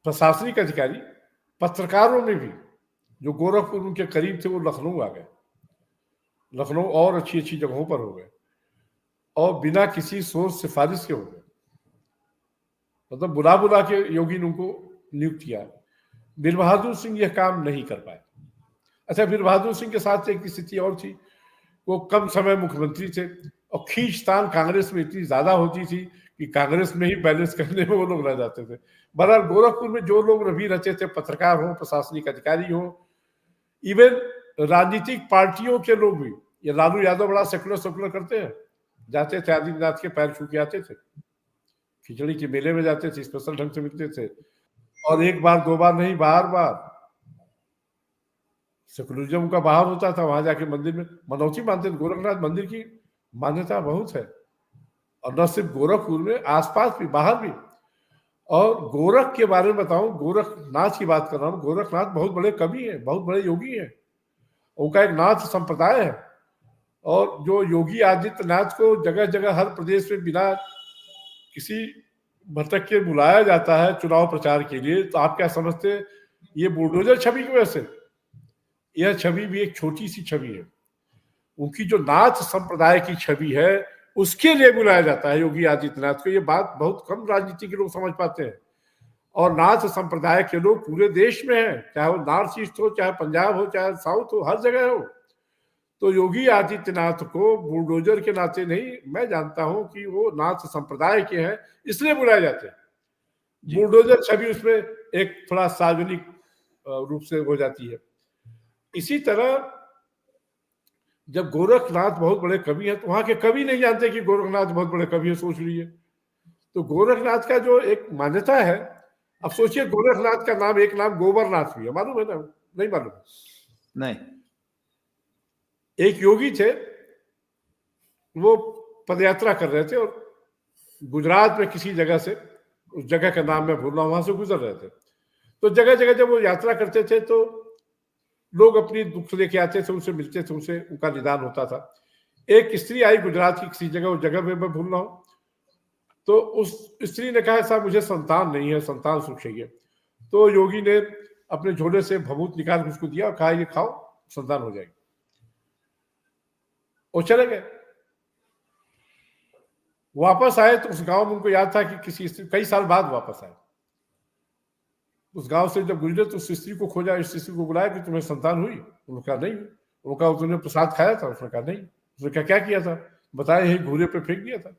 प्रशासनिक अधिकारी, पत्रकारों में भी जो गोरखपुर उनके करीब थे वो लखनऊ आ गए, लखनऊ और अच्छी अच्छी जगहों पर हो गए, और बिना किसी सोच सिफारिश के हो गए। मतलब बुला के योगी ने उनको नियुक्त किया। वीर बहादुर सिंह यह काम नहीं कर पाए। अच्छा, वीर बहादुर सिंह के साथ एक स्थिति और थी, वो कम समय मुख्यमंत्री थे और खींचतान कांग्रेस में इतनी ज्यादा होती थी कि कांग्रेस में ही बैलेंस करने में वो लोग रह जाते थे। बहरहाल गोरखपुर में जो लोग रवि रहते थे, पत्रकार हो, प्रशासनिक अधिकारी हो, इवन राजनीतिक पार्टियों के लोग भी, ये लालू यादव बड़ा सेकुलर करते हैं, जाते थे आदित्यनाथ के पैर छू के आते थे, खिचड़ी के मेले में जाते थे, स्पेशल ढंग से मिलते थे, और 1 बार 2 बार नहीं, बार सेकुलरिज्म का बाहर होता था। वहां जाके मंदिर में मनौती मानते थे। गोरखनाथ मंदिर की मान्यता बहुत है, और न सिर्फ गोरखपुर में, आसपास भी, बाहर भी। और गोरख के बारे में बताऊं, गोरखनाथ की बात कर रहा हूं, गोरखनाथ बहुत बड़े कवि हैं, बहुत बड़े योगी हैं, उनका एक नाथ संप्रदाय है। और जो योगी आदित्यनाथ को जगह जगह हर प्रदेश में बिना किसी भटक के बुलाया जाता है चुनाव प्रचार के लिए, तो आप क्या समझते हैं ये बुलडोजर छवि की वजह से? यह छवि भी एक छोटी सी छवि है। उनकी जो नाथ संप्रदाय की छवि है उसके लिए बुलाया जाता है योगी आदित्यनाथ को। ये बात बहुत कम राजनीति के लोग समझ पाते हैं। और नाथ संप्रदाय के लोग पूरे देश में हैं, चाहे वो नॉर्थ ईस्ट हो, चाहे पंजाब हो, चाहे साउथ हो, हर जगह हो। तो योगी आदित्यनाथ को बुलडोजर के नाते नहीं, मैं जानता हूं कि वो नाथ संप्रदाय के हैं, इसलिए बुलाए जाते हैं। बुलडोजर छवि उसमें एक थोड़ा सार्वजनिक रूप से हो जाती है। इसी तरह जब गोरखनाथ बहुत बड़े कवि हैं तो वहां के कवि नहीं जानते कि गोरखनाथ बहुत बड़े कवि है, सोच लीजिए। तो गोरखनाथ का जो एक मान्यता है, अब सोचिए गोरखनाथ का नाम एक नाम गोबरनाथ भी है, मालूम है ना? नहीं मालूम? नहीं। एक योगी थे, वो पदयात्रा कर रहे थे और गुजरात में किसी जगह से, उस जगह का नाम मैं भूल रहा हूं, वहां से गुजर रहे थे। तो जगह जगह जब वो यात्रा करते थे तो लोग अपनी दुख लेके आते थे, उनसे मिलते थे, उनसे उनका निदान होता था। एक स्त्री आई गुजरात की किसी जगह, उस जगह में मैं भूल रहा हूं, तो उस स्त्री ने कहा साहब मुझे संतान नहीं है, संतान सुख चाहिए। तो योगी ने अपने झोले से भभूत निकाल उसको दिया और कहा ये खाओ, संतान हो जाएगी। वो चले गए। वापस आए तो उस गांव में उनको याद था कि किसी स्त्री, कई साल बाद वापस आए, उस गांव से जब गुजरे तो उस स्त्री को खोजा, इस स्त्री को बुलाया कि तुम्हें संतान हुई? उन्होंने कहा नहीं। उन्होंने कहा तुमने प्रसाद खाया था? उसने कहा नहीं। उसने कहा क्या किया था? बताया यही घूरे पे फेंक दिया था,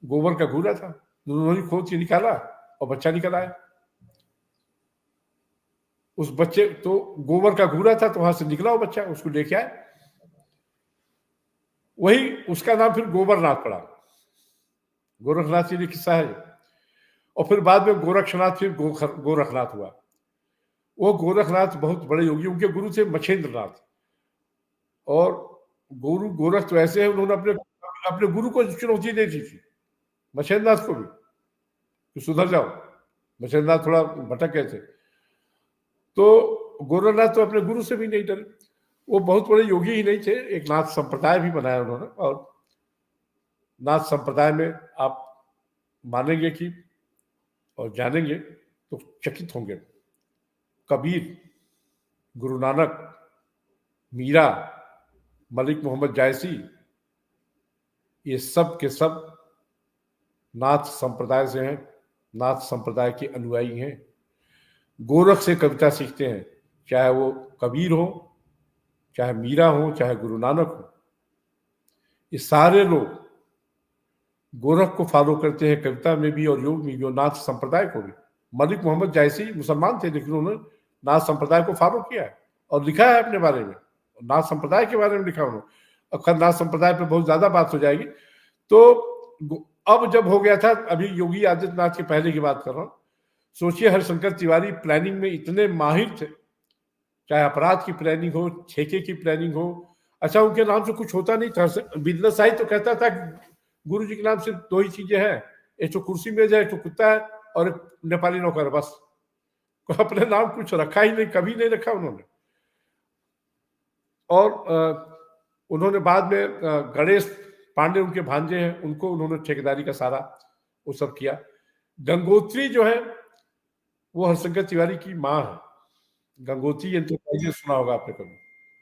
गोबर का घूरा था, उन्होंने खोद के निकाला और बच्चा निकल आया। उस बच्चे तो गोबर का घूरा था तो वहां से निकला वो बच्चा, उसको लेके आए, वही उसका नाम फिर गोबरनाथ पड़ा। गोरखनाथ जी ने किस्सा है। और फिर बाद में गोरक्षनाथ, फिर गोरखनाथ हुआ। वो गोरखनाथ बहुत बड़े योगी, उनके गुरु थे मछेंद्रनाथ। और गुरु गोरख तो ऐसे हैं, उन्होंने अपने अपने गुरु को चुनौती दे दी थी, मछेंद्रनाथ को भी, कि सुधर जाओ। मछेंद्रनाथ थोड़ा भटक गए थे, तो गोरखनाथ तो अपने गुरु से भी नहीं डरे। वो बहुत बड़े योगी ही नहीं थे, एक नाथ संप्रदाय भी बनाया उन्होंने। और नाथ संप्रदाय में आप मानेंगे कि और जानेंगे तो चकित होंगे। कबीर, गुरु नानक, मीरा, मलिक मोहम्मद जायसी, ये सब के सब नाथ संप्रदाय से हैं, नाथ संप्रदाय के अनुयायी हैं। गोरख से कविता सीखते हैं, चाहे वो कबीर हो, चाहे मीरा हो, चाहे गुरु नानक हो। ये सारे लोग गोरख को फॉलो करते हैं कविता में भी और योग में भी, और नाथ संप्रदाय को भी। मलिक मोहम्मद जायसी मुसलमान थे, लेकिन उन्होंने नाथ संप्रदाय को फॉलो किया है और लिखा है अपने बारे में, नाथ संप्रदाय के बारे में लिखा उन्होंने। अखर नाथ संप्रदाय पे बहुत ज्यादा बात हो जाएगी। तो अब जब हो गया था, अभी योगी आदित्यनाथ के पहले की बात कर रहा हूं, सोचिए हरिशंकर तिवारी प्लानिंग में इतने माहिर थे, चाहे अपराध की प्लानिंग हो, ठेके की प्लानिंग हो। अच्छा, उनके नाम से कुछ होता नहीं था। बिजनेस आई तो कहता था गुरु जी के नाम से दो ही चीजें हैं, एक तो कुर्सी मेज है, एक तो कुत्ता है और एक नेपाली नौकर, बस। अपने नाम कुछ रखा ही नहीं, कभी नहीं रखा उन्होंने। और उन्होंने बाद में गणेश पांडे, उनके भांजे हैं, उनको उन्होंने ठेकेदारी का सारा वो सब किया। गंगोत्री जो है वो हरिशंकर तिवारी की माँ है। गंगोत्री एंटरप्राइजेस सुना होगा आपने कभी,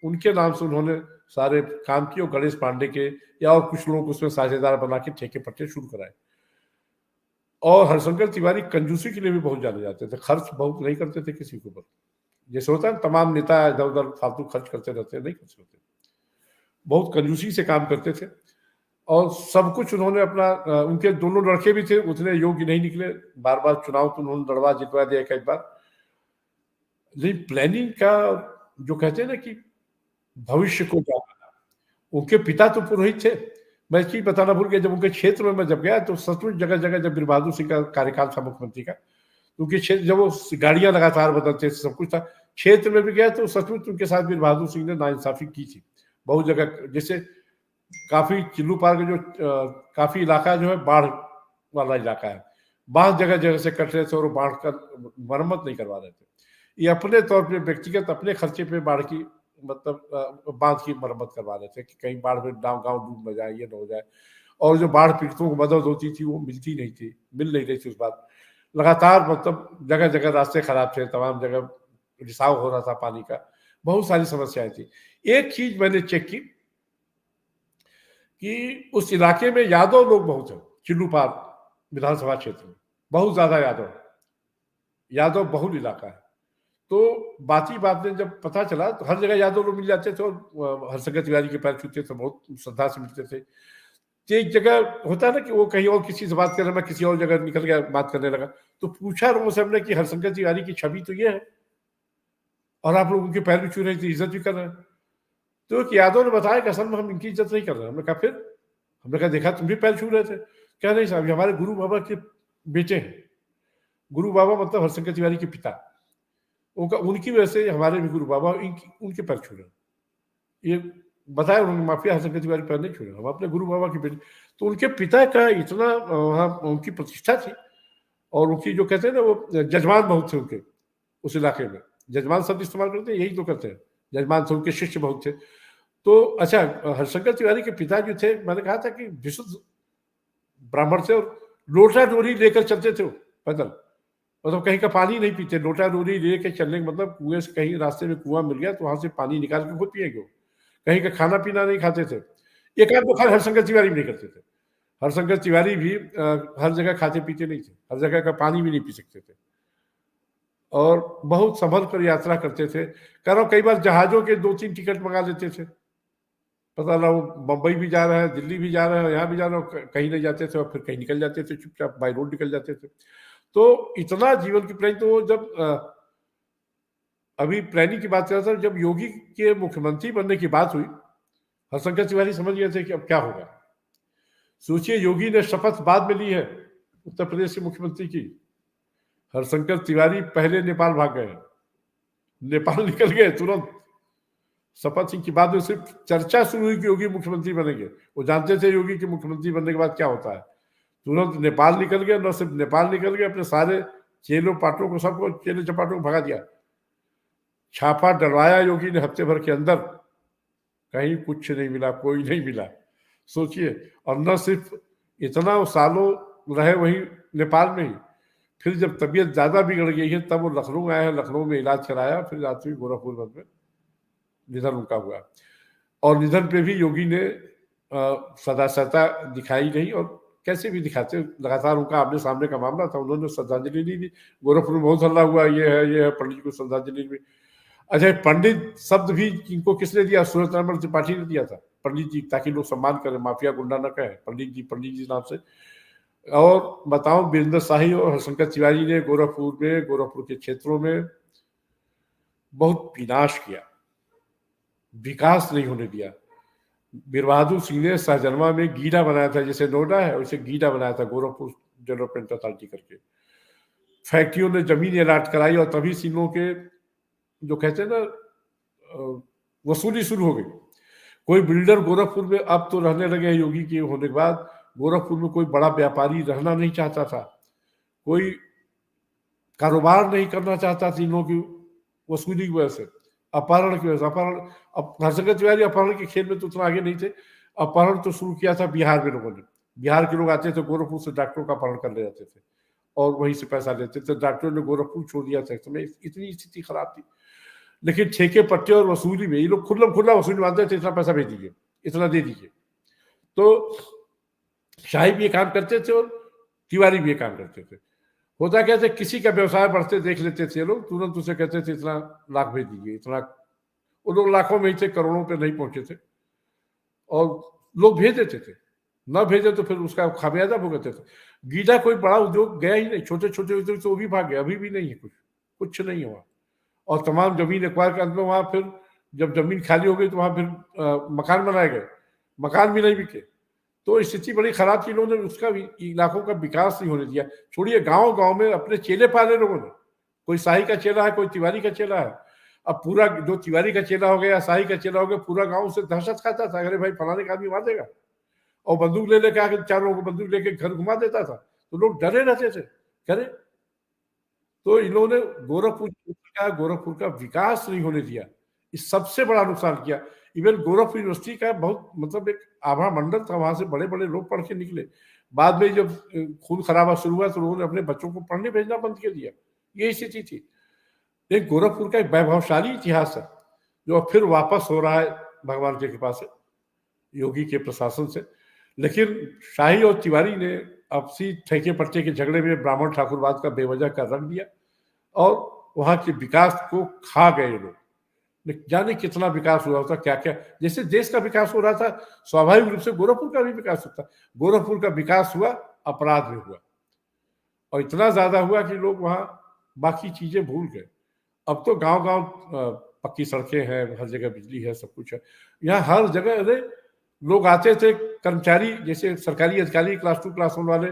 उनके नाम से उन्होंने सारे काम किए और गणेश पांडे के या और कुछ लोग उसमें साझेदार बना के ठेके पट्टे शुरू कराए। और हरिशंकर तिवारी कंजूसी के लिए भी बहुत जाने जाते थे, खर्च बहुत नहीं करते थे किसी के ऊपर। जैसे होता है तमाम नेता इधर उधर फालतू खर्च करते रहते, नहीं खर्च करते, बहुत कंजूसी से काम करते थे। और सब कुछ उन्होंने अपना, उनके दोनों लड़के भी थे, उतने योग्य नहीं निकले, बार बार चुनाव तो उन्होंने लड़वा जितवा दिया कई बार। लेकिन प्लानिंग का जो कहते हैं ना कि भविष्य को जानना, उनके पिता तो पुरोहित थे। मैं इसकी बताना भूल गया, जब उनके क्षेत्र में मैं जब गया तो सचमुच जगह जगह, जब वीर बहादुर सिंह का कार्यकाल था मुख्यमंत्री का, तो उनके क्षेत्र जब वो गाड़ियां लगातार बदलते थे, सब कुछ था, क्षेत्र में भी गया तो सचमुच उनके साथ वीर बहादुर सिंह ने नाइंसाफी की थी बहुत जगह। जैसे काफी चिल्लू पार का जो काफी इलाका जो है बाढ़ वाला इलाका है, बांध जगह जगह से कट रहे थे और बाढ़ का मरम्मत नहीं करवा रहे थे। ये अपने तौर पे व्यक्तिगत अपने खर्चे पे बाढ़ की मतलब बांध की मरम्मत करवा रहे थे कि कहीं बाढ़ में गाँव डूब न जाए, ये न हो जाए। और जो बाढ़ पीड़ितों को मदद होती थी वो मिलती नहीं थी, मिल नहीं रही थी उस बात। लगातार मतलब जगह जगह रास्ते खराब थे, तमाम जगह रिसाव हो रहा था पानी का, बहुत सारी समस्याएं थी। एक चीज मैंने चेक की कि उस इलाके में यादव लोग बहुत हैं, चिल्लूपार विधानसभा क्षेत्र में बहुत ज्यादा यादव बहुल इलाका है। तो बात ही बात में जब पता चला तो हर जगह यादव लोग मिल जाते थे और हरशंकर तिवारी के पैर छूते थे, बहुत श्रद्धा से मिलते थे। तो एक जगह होता है ना कि वो कहीं और किसी से बात कर रहा, मैं किसी और जगह निकल गया, बात करने लगा, तो पूछा लोगों से हमने कि हरशंकर तिवारी की छवि तो ये है और आप लोग उनके पैर भी छू रहे थे, इज्जत भी कर रहे हैं। तो एक यादव ने बताया कि असल में हम इनकी इज्जत नहीं कर रहे। हमने कहा फिर? हमने कहा देखा तुम भी पैर छू रहे थे। क्या नहीं साहब, ये हमारे गुरु बाबा के बेटे हैं। गुरु बाबा मतलब हरशंकर तिवारी के पिता, उनका उनकी वजह से हमारे भी गुरु बाबा उनके पैर छू रहे। ये बताया उन्होंने, माफिया हरशंकर तिवारी पैर नहीं छू रहे, हम अपने गुरु बाबा के बेटे। तो उनके पिता का इतना वहाँ उनकी प्रतिष्ठा थी, और उनकी जो कहते हैं ना, वो जजमान बहुत थे उनके उस इलाके में। जजमान शब्द इस्तेमाल करते हैं, यही तो करते हैं, जजमान थे, उनके शिष्य बहुत थे। तो अच्छा, हरशंकर तिवारी के पिता जो थे, मैंने कहा था कि विशुद्ध ब्राह्मण थे, और लोटा डोरी लेकर चलते थे वो पैदल, मतलब कहीं का पानी नहीं पीते, लोटा डोरी लेके चलने का मतलब कुएं से, कहीं रास्ते में कुआं मिल गया तो वहां से पानी निकाल के खुद पिएंगे वो, कहीं का खाना पीना नहीं खाते थे। एक आध खैर हरशंकर तिवारी भी नहीं करते थे। हरशंकर तिवारी भी हर जगह खाते पीते नहीं थे, हर जगह का पानी भी नहीं पी सकते थे, और बहुत संभल कर यात्रा करते थे। कह रहा हूं, कई बार जहाजों के 2-3 टिकट मंगा लेते थे, पता ना वो बम्बई भी जा रहे हैं, दिल्ली भी जा रहे हैं, यहाँ भी जा रहे हैं, कहीं नहीं जाते थे, और फिर कहीं निकल जाते थे, चुपचाप बाई रोड निकल जाते थे। तो इतना जीवन की प्लानिंग। तो जब अभी प्लानिंग की बात कर रहा था, जब योगी के मुख्यमंत्री बनने की बात हुई, हरशंकर तिवारी समझ गए थे कि अब क्या होगा। सोचिए, योगी ने शपथ बाद में ली है उत्तर प्रदेश के मुख्यमंत्री की, हरशंकर तिवारी पहले नेपाल भाग गए, नेपाल निकल गए तुरंत। शपथ सिंह की बाद में सिर्फ चर्चा शुरू हुई कि योगी मुख्यमंत्री बनेंगे। वो जानते थे योगी के मुख्यमंत्री बनने के बाद क्या होता है। तुरंत नेपाल निकल गए, न सिर्फ नेपाल निकल गए, अपने सारे चेलों पाटों को, सबको, चेले चपाटों को भगा दिया। छापा डलवाया योगी ने हफ्ते भर के अंदर, कहीं कुछ नहीं मिला, कोई नहीं मिला। सोचिए, और न सिर्फ इतना, वो सालों रहे वहीं नेपाल में ही। फिर जब तबीयत ज्यादा बिगड़ गई है, तब वो लखनऊ आया है, लखनऊ में इलाज कराया, फिर रात्रि गोरखपुर में निधन उनका हुआ। और निधन पे भी योगी ने सदासता दिखाई नहीं, और कैसे भी दिखाते, लगातार उनका आमने सामने का मामला था, उन्होंने श्रद्धांजलि नहीं दी। गोरखपुर में बहुत हल्ला हुआ, ये है पंडित जी को श्रद्धांजलि भी। अच्छा, पंडित शब्द भी इनको किसने दिया? सूरत नारायण त्रिपाठी ने दिया था, पंडित जी, ताकि लोग सम्मान करें, माफिया गुंडा न कहे, पंडित जी नाम से। और बताओ, वीरेंद्र शाही और हरशंकर तिवारी ने गोरखपुर के क्षेत्रों में बहुत विनाश किया, विकास नहीं होने दिया। बीर बहादुर सिंह ने सहजनवा में गीडा बनाया था, जैसे नोएडा है वैसे गीडा बनाया था, गोरखपुर डेवलपमेंट अथॉरिटी करके। फैक्ट्रियों ने जमीन अलाट कराई, और तभी सिंहों के, जो कहते हैं ना, वसूली शुरू हो गई। कोई बिल्डर गोरखपुर में अब तो रहने लगे योगी के होने के बाद, गोरखपुर में कोई बड़ा व्यापारी रहना नहीं चाहता था, कोई कारोबार नहीं करना चाहता था सिंहों की वसूली की वजह से, अपहरण की वजह से। अपहरण, अब हरशंकर तिवारी अपहरण के खेल में तो उतना आगे नहीं थे। अपहरण तो शुरू किया था बिहार में लोगों ने। बिहार के लोग आते थे गोरखपुर से, डॉक्टरों का अपहरण कर ले जाते थे और वहीं से पैसा लेते थे। डॉक्टरों ने गोरखपुर छोड़ दिया था, समय इतनी स्थिति खराब थी। लेकिन ठेके पट्टे और वसूली में ये लोग खुला वसूली मानते थे, इतना पैसा भेज दीजिए, इतना दे दीजिए। तो शाही भी ये काम करते थे और तिवारी भी ये काम करते थे। होता क्या था, किसी का व्यवसाय बढ़ते देख लेते थे लोग, तुरंत उसे कहते थे इतना लाख भेज दीजिए, इतना। वो लोग लाखों में ही थे, करोड़ों पे नहीं पहुंचे थे, और लोग भेज देते थे। न भेजे तो फिर उसका खामियाजा भुगतते थे। गीडा कोई बड़ा उद्योग गया ही नहीं, छोटे छोटे उद्योग तो वो भी भाग गए, अभी भी नहीं है, कुछ नहीं हुआ। और तमाम जमीन एक्वायर के अंत में वहां फिर जब जमीन खाली हो गई तो वहां फिर मकान बनाए गए, मकान भी नहीं बिके। तो स्थिति बड़ी खराब थी। इन्होंने उसका इलाकों का विकास नहीं होने दिया। छोड़िए, गांव गांव में अपने चेले पाले लोगों ने, कोई शाही का चेला है, कोई तिवारी का चेला है। अब पूरा जो तिवारी का चेला हो गया, शाही का चेला हो गया, पूरा गांव से दहशत खाता था, अरे भाई फलाने का आदमी मार देगा, और बंदूक ले लेके आके चारों को बंदूक लेके घर घुमा देता था, तो लोग डरे रहते थे। करे तो इन्होंने गोरखपुर का विकास नहीं होने दिया, इस सबसे बड़ा नुकसान किया। इवन गोरखपुर यूनिवर्सिटी का बहुत, मतलब एक आभा मंडल था, वहां से बड़े बड़े लोग पढ़ के निकले। बाद में जब खून खराबा शुरू हुआ तो लोगों ने अपने बच्चों को पढ़ने भेजना बंद कर दिया। यही स्थिति थी। एक गोरखपुर का एक वैभवशाली इतिहास है, जो अब फिर वापस हो रहा है भगवान की कृपा से, योगी के प्रशासन से। लेकिन शाही और तिवारी ने आपसी ठेके पट्टे के झगड़े में ब्राह्मण ठाकुरवाद का बेवजह का रख दिया, और वहां के विकास को खा गए लोग। जाने कितना विकास हुआ होता, क्या क्या, जैसे देश का विकास हो रहा था स्वाभाविक रूप से गोरखपुर का भी विकास होता। गोरखपुर का विकास हुआ अपराध में हुआ, और इतना ज्यादा हुआ कि लोग वहां बाकी चीजें भूल गए। अब तो गांव गांव पक्की सड़कें हैं, हर जगह बिजली है, सब कुछ है। यहाँ हर जगह अरे लोग आते थे, कर्मचारी जैसे सरकारी अधिकारी क्लास 2 क्लास 1 वाले,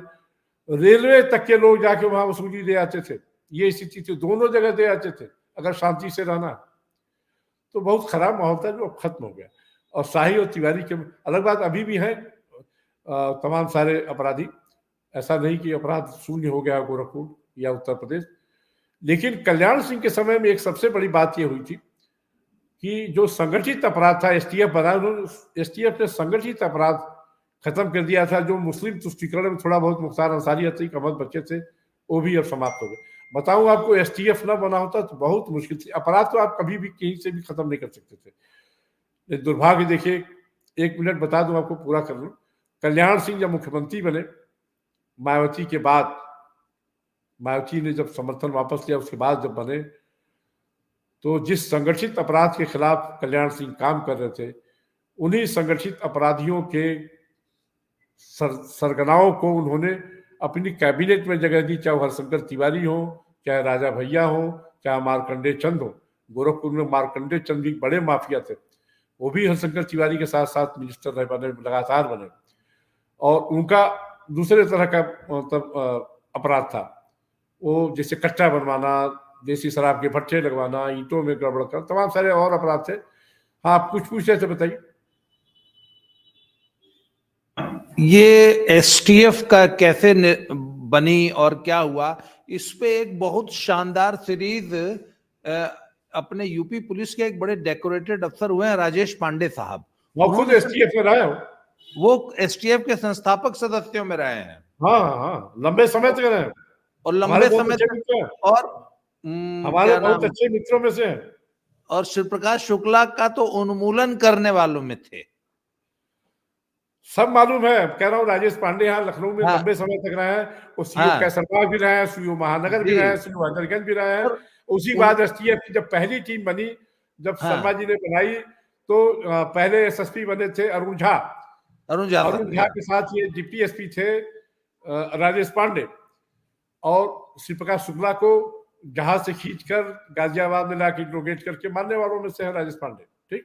रेलवे तक के लोग जाके वहां वसूली दे आते थे। ये स्थिति थी, दोनों जगह दे आते थे अगर शांति से रहना। तो बहुत खराब माहौल था जो अब खत्म हो गया। और शाही और तिवारी के अलग बात, अभी भी है तमाम सारे अपराधी, ऐसा नहीं कि अपराध शून्य हो गया गोरखपुर या उत्तर प्रदेश। लेकिन कल्याण सिंह के समय में एक सबसे बड़ी बात यह हुई थी कि जो संगठित अपराध था, एसटीएफ बना, एसटीएफ ने संगठित अपराध खत्म कर दिया था। जो मुस्लिम तुष्टीकरण में थोड़ा बहुत मुख्तार अंसारी अतीक अहमद बच्चे थे, वो भी अब समाप्त हो गए। बताऊं आपको, एसटीएफ ना बना होता तो बहुत मुश्किल थी। अपराध तो आप कभी भी कहीं से भी खत्म नहीं कर सकते थे। दुर्भाग्य देखिए, 1 मिनट बता दूं आपको, पूरा कर लूं। कल्याण सिंह जब मुख्यमंत्री बने मायावती के बाद, मायावती ने जब समर्थन वापस लिया उसके बाद जब बने, तो जिस संगठित अपराध के खिलाफ कल्याण सिंह काम कर रहे थे, उन्हीं संगठित अपराधियों के सरगनाओं को उन्होंने अपनी कैबिनेट में जगह दी, चाहे हरशंकर तिवारी हो, चाहे राजा भैया हो, चाहे मार्कंडेय चंद हो। गोरखपुर में मार्कंडेय चंद भी बड़े माफिया थे, वो भी हरशंकर तिवारी के साथ साथ मिनिस्टर रहे, बने, लगातार बने। और उनका दूसरे तरह का मतलब अपराध था, वो जैसे कट्टा बनवाना, देसी शराब के भट्टे लगवाना, ईंटों में गड़बड़ कर, तमाम सारे और अपराध थे। हाँ, आप कुछ पूछ रहे थे, बताइए। ये एसटीएफ का कैसे बनी और क्या हुआ, इस पे एक बहुत शानदार सीरीज अपने यूपी पुलिस के एक बड़े डेकोरेटेड अफसर हुए हैं राजेश पांडे साहब, वो खुद एसटीएफ में रहे हो, वो एसटीएफ के संस्थापक सदस्यों में रहे हैं। हाँ हाँ, लंबे समय तक रहे और लंबे समय तक, और हमारे बहुत अच्छे मित्रों में से हैं। और शिव प्रकाश शुक्ला का तो उन्मूलन करने वालों में थे, सब मालूम है। कह रहा हूँ, राजेश पांडे यहाँ लखनऊ में लंबे समय तक रहे हैं, वो सीओ कैसरबाग भी रहे हैं, सीओ महानगर भी रहे हैं, सीओ हजरतगंज भी रहे हैं। उसी बाद एसटीएफ की जब पहली टीम बनी, जब शर्मा जी ने बनाई, तो पहले एसएसपी बने थे अरुण झा। अरुण झा के साथ ये डिप्टी एसपी थे राजेश पांडे, और शिव प्रकाश शुक्ला को जहाज से खींचकर गाजियाबाद में लाके इंट्रोगेट करके मारने वालों में से है राजेश पांडे। ठीक,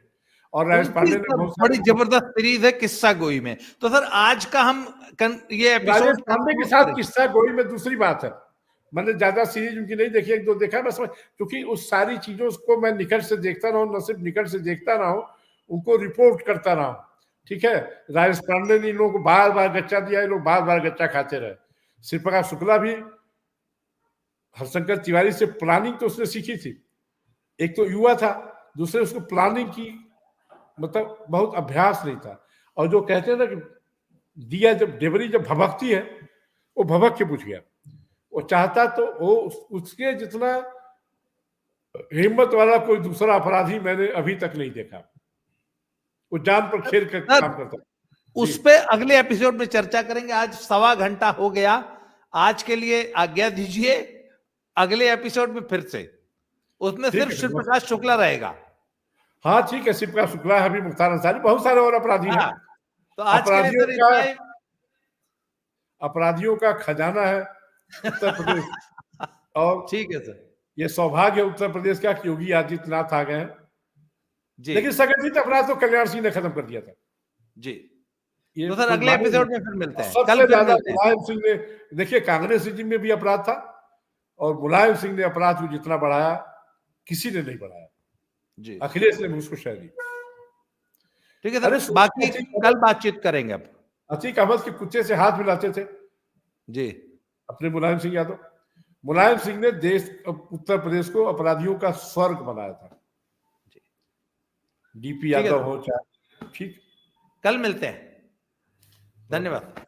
और राजेश पांडे ने बहुत बड़ी जबरदस्त सीरीज है किस्सा गोई में। तो सर आज का हम ये एपिसोड राजेश पांडे के साथ किस्सा गोई में दूसरी बात है, मैंने ज्यादा सीरीज उनकी नहीं देखी, 1-2 देखा बस, क्योंकि उस सारी चीजों को मैं निकट से देखता रहा हूँ, न सिर्फ निकट से देखता रहा हूँ, उनको रिपोर्ट करता रहा हूँ। ठीक है, राजेश पांडे ने इन लोगों को बार बार गच्चा दिया, ये लोग बार बार गच्चा खाते रहे। शिव प्रकाश शुक्ला भी हरशंकर तिवारी से प्लानिंग तो उसने सीखी थी, एक तो युवा था, दूसरे उसको प्लानिंग की मतलब बहुत अभ्यास नहीं था। और जो कहते हैं ना कि दिया जब डेबरी जब भभकती है, वो भभक के पूछ गया। वो चाहता तो वो उसके जितना हिम्मत वाला कोई दूसरा अपराधी मैंने अभी तक नहीं देखा। वो जान पर खेल कर काम करता। उस पे अगले एपिसोड में चर्चा करेंगे। आज 1.25 घंटा हो गया, आज के लिए आज्ञा दीजिए। अगले एपिसोड में फिर से, उसमें सिर्फ शिव प्रकाश शुक्ला रहेगा। हाँ ठीक है, शिव प्रकाश शुक्ला है, अभी मुख्तार अंसारी, बहुत सारे और अपराधी हैं। तो आज के लिए अपराधियों का खजाना है उत्तर प्रदेश। और ठीक है सर, ये सौभाग्य है उत्तर प्रदेश का कि योगी आदित्यनाथ आ गए हैं। लेकिन संगठित अपराध तो कल्याण सिंह ने खत्म कर दिया था जी। तो सर अगले एपिसोड में फिर मिलते हैं। सबसे ज्यादा मुलायम सिंह ने, देखिए कांग्रेस रिजिम में भी अपराध था, और मुलायम सिंह ने अपराध को जितना बढ़ाया किसी ने नहीं बढ़ाया जी। अखिलेश ने उसको शह दी। ठीक है सर, बाकी कल बातचीत करेंगे। अब अतीक अहमद के कुत्ते से हाथ मिलाते थे जी अपने मुलायम सिंह यादव। मुलायम सिंह ने देश उत्तर प्रदेश को अपराधियों का स्वर्ग बनाया था। डीपी यादव हो चाहे, ठीक, कल मिलते हैं। धन्यवाद।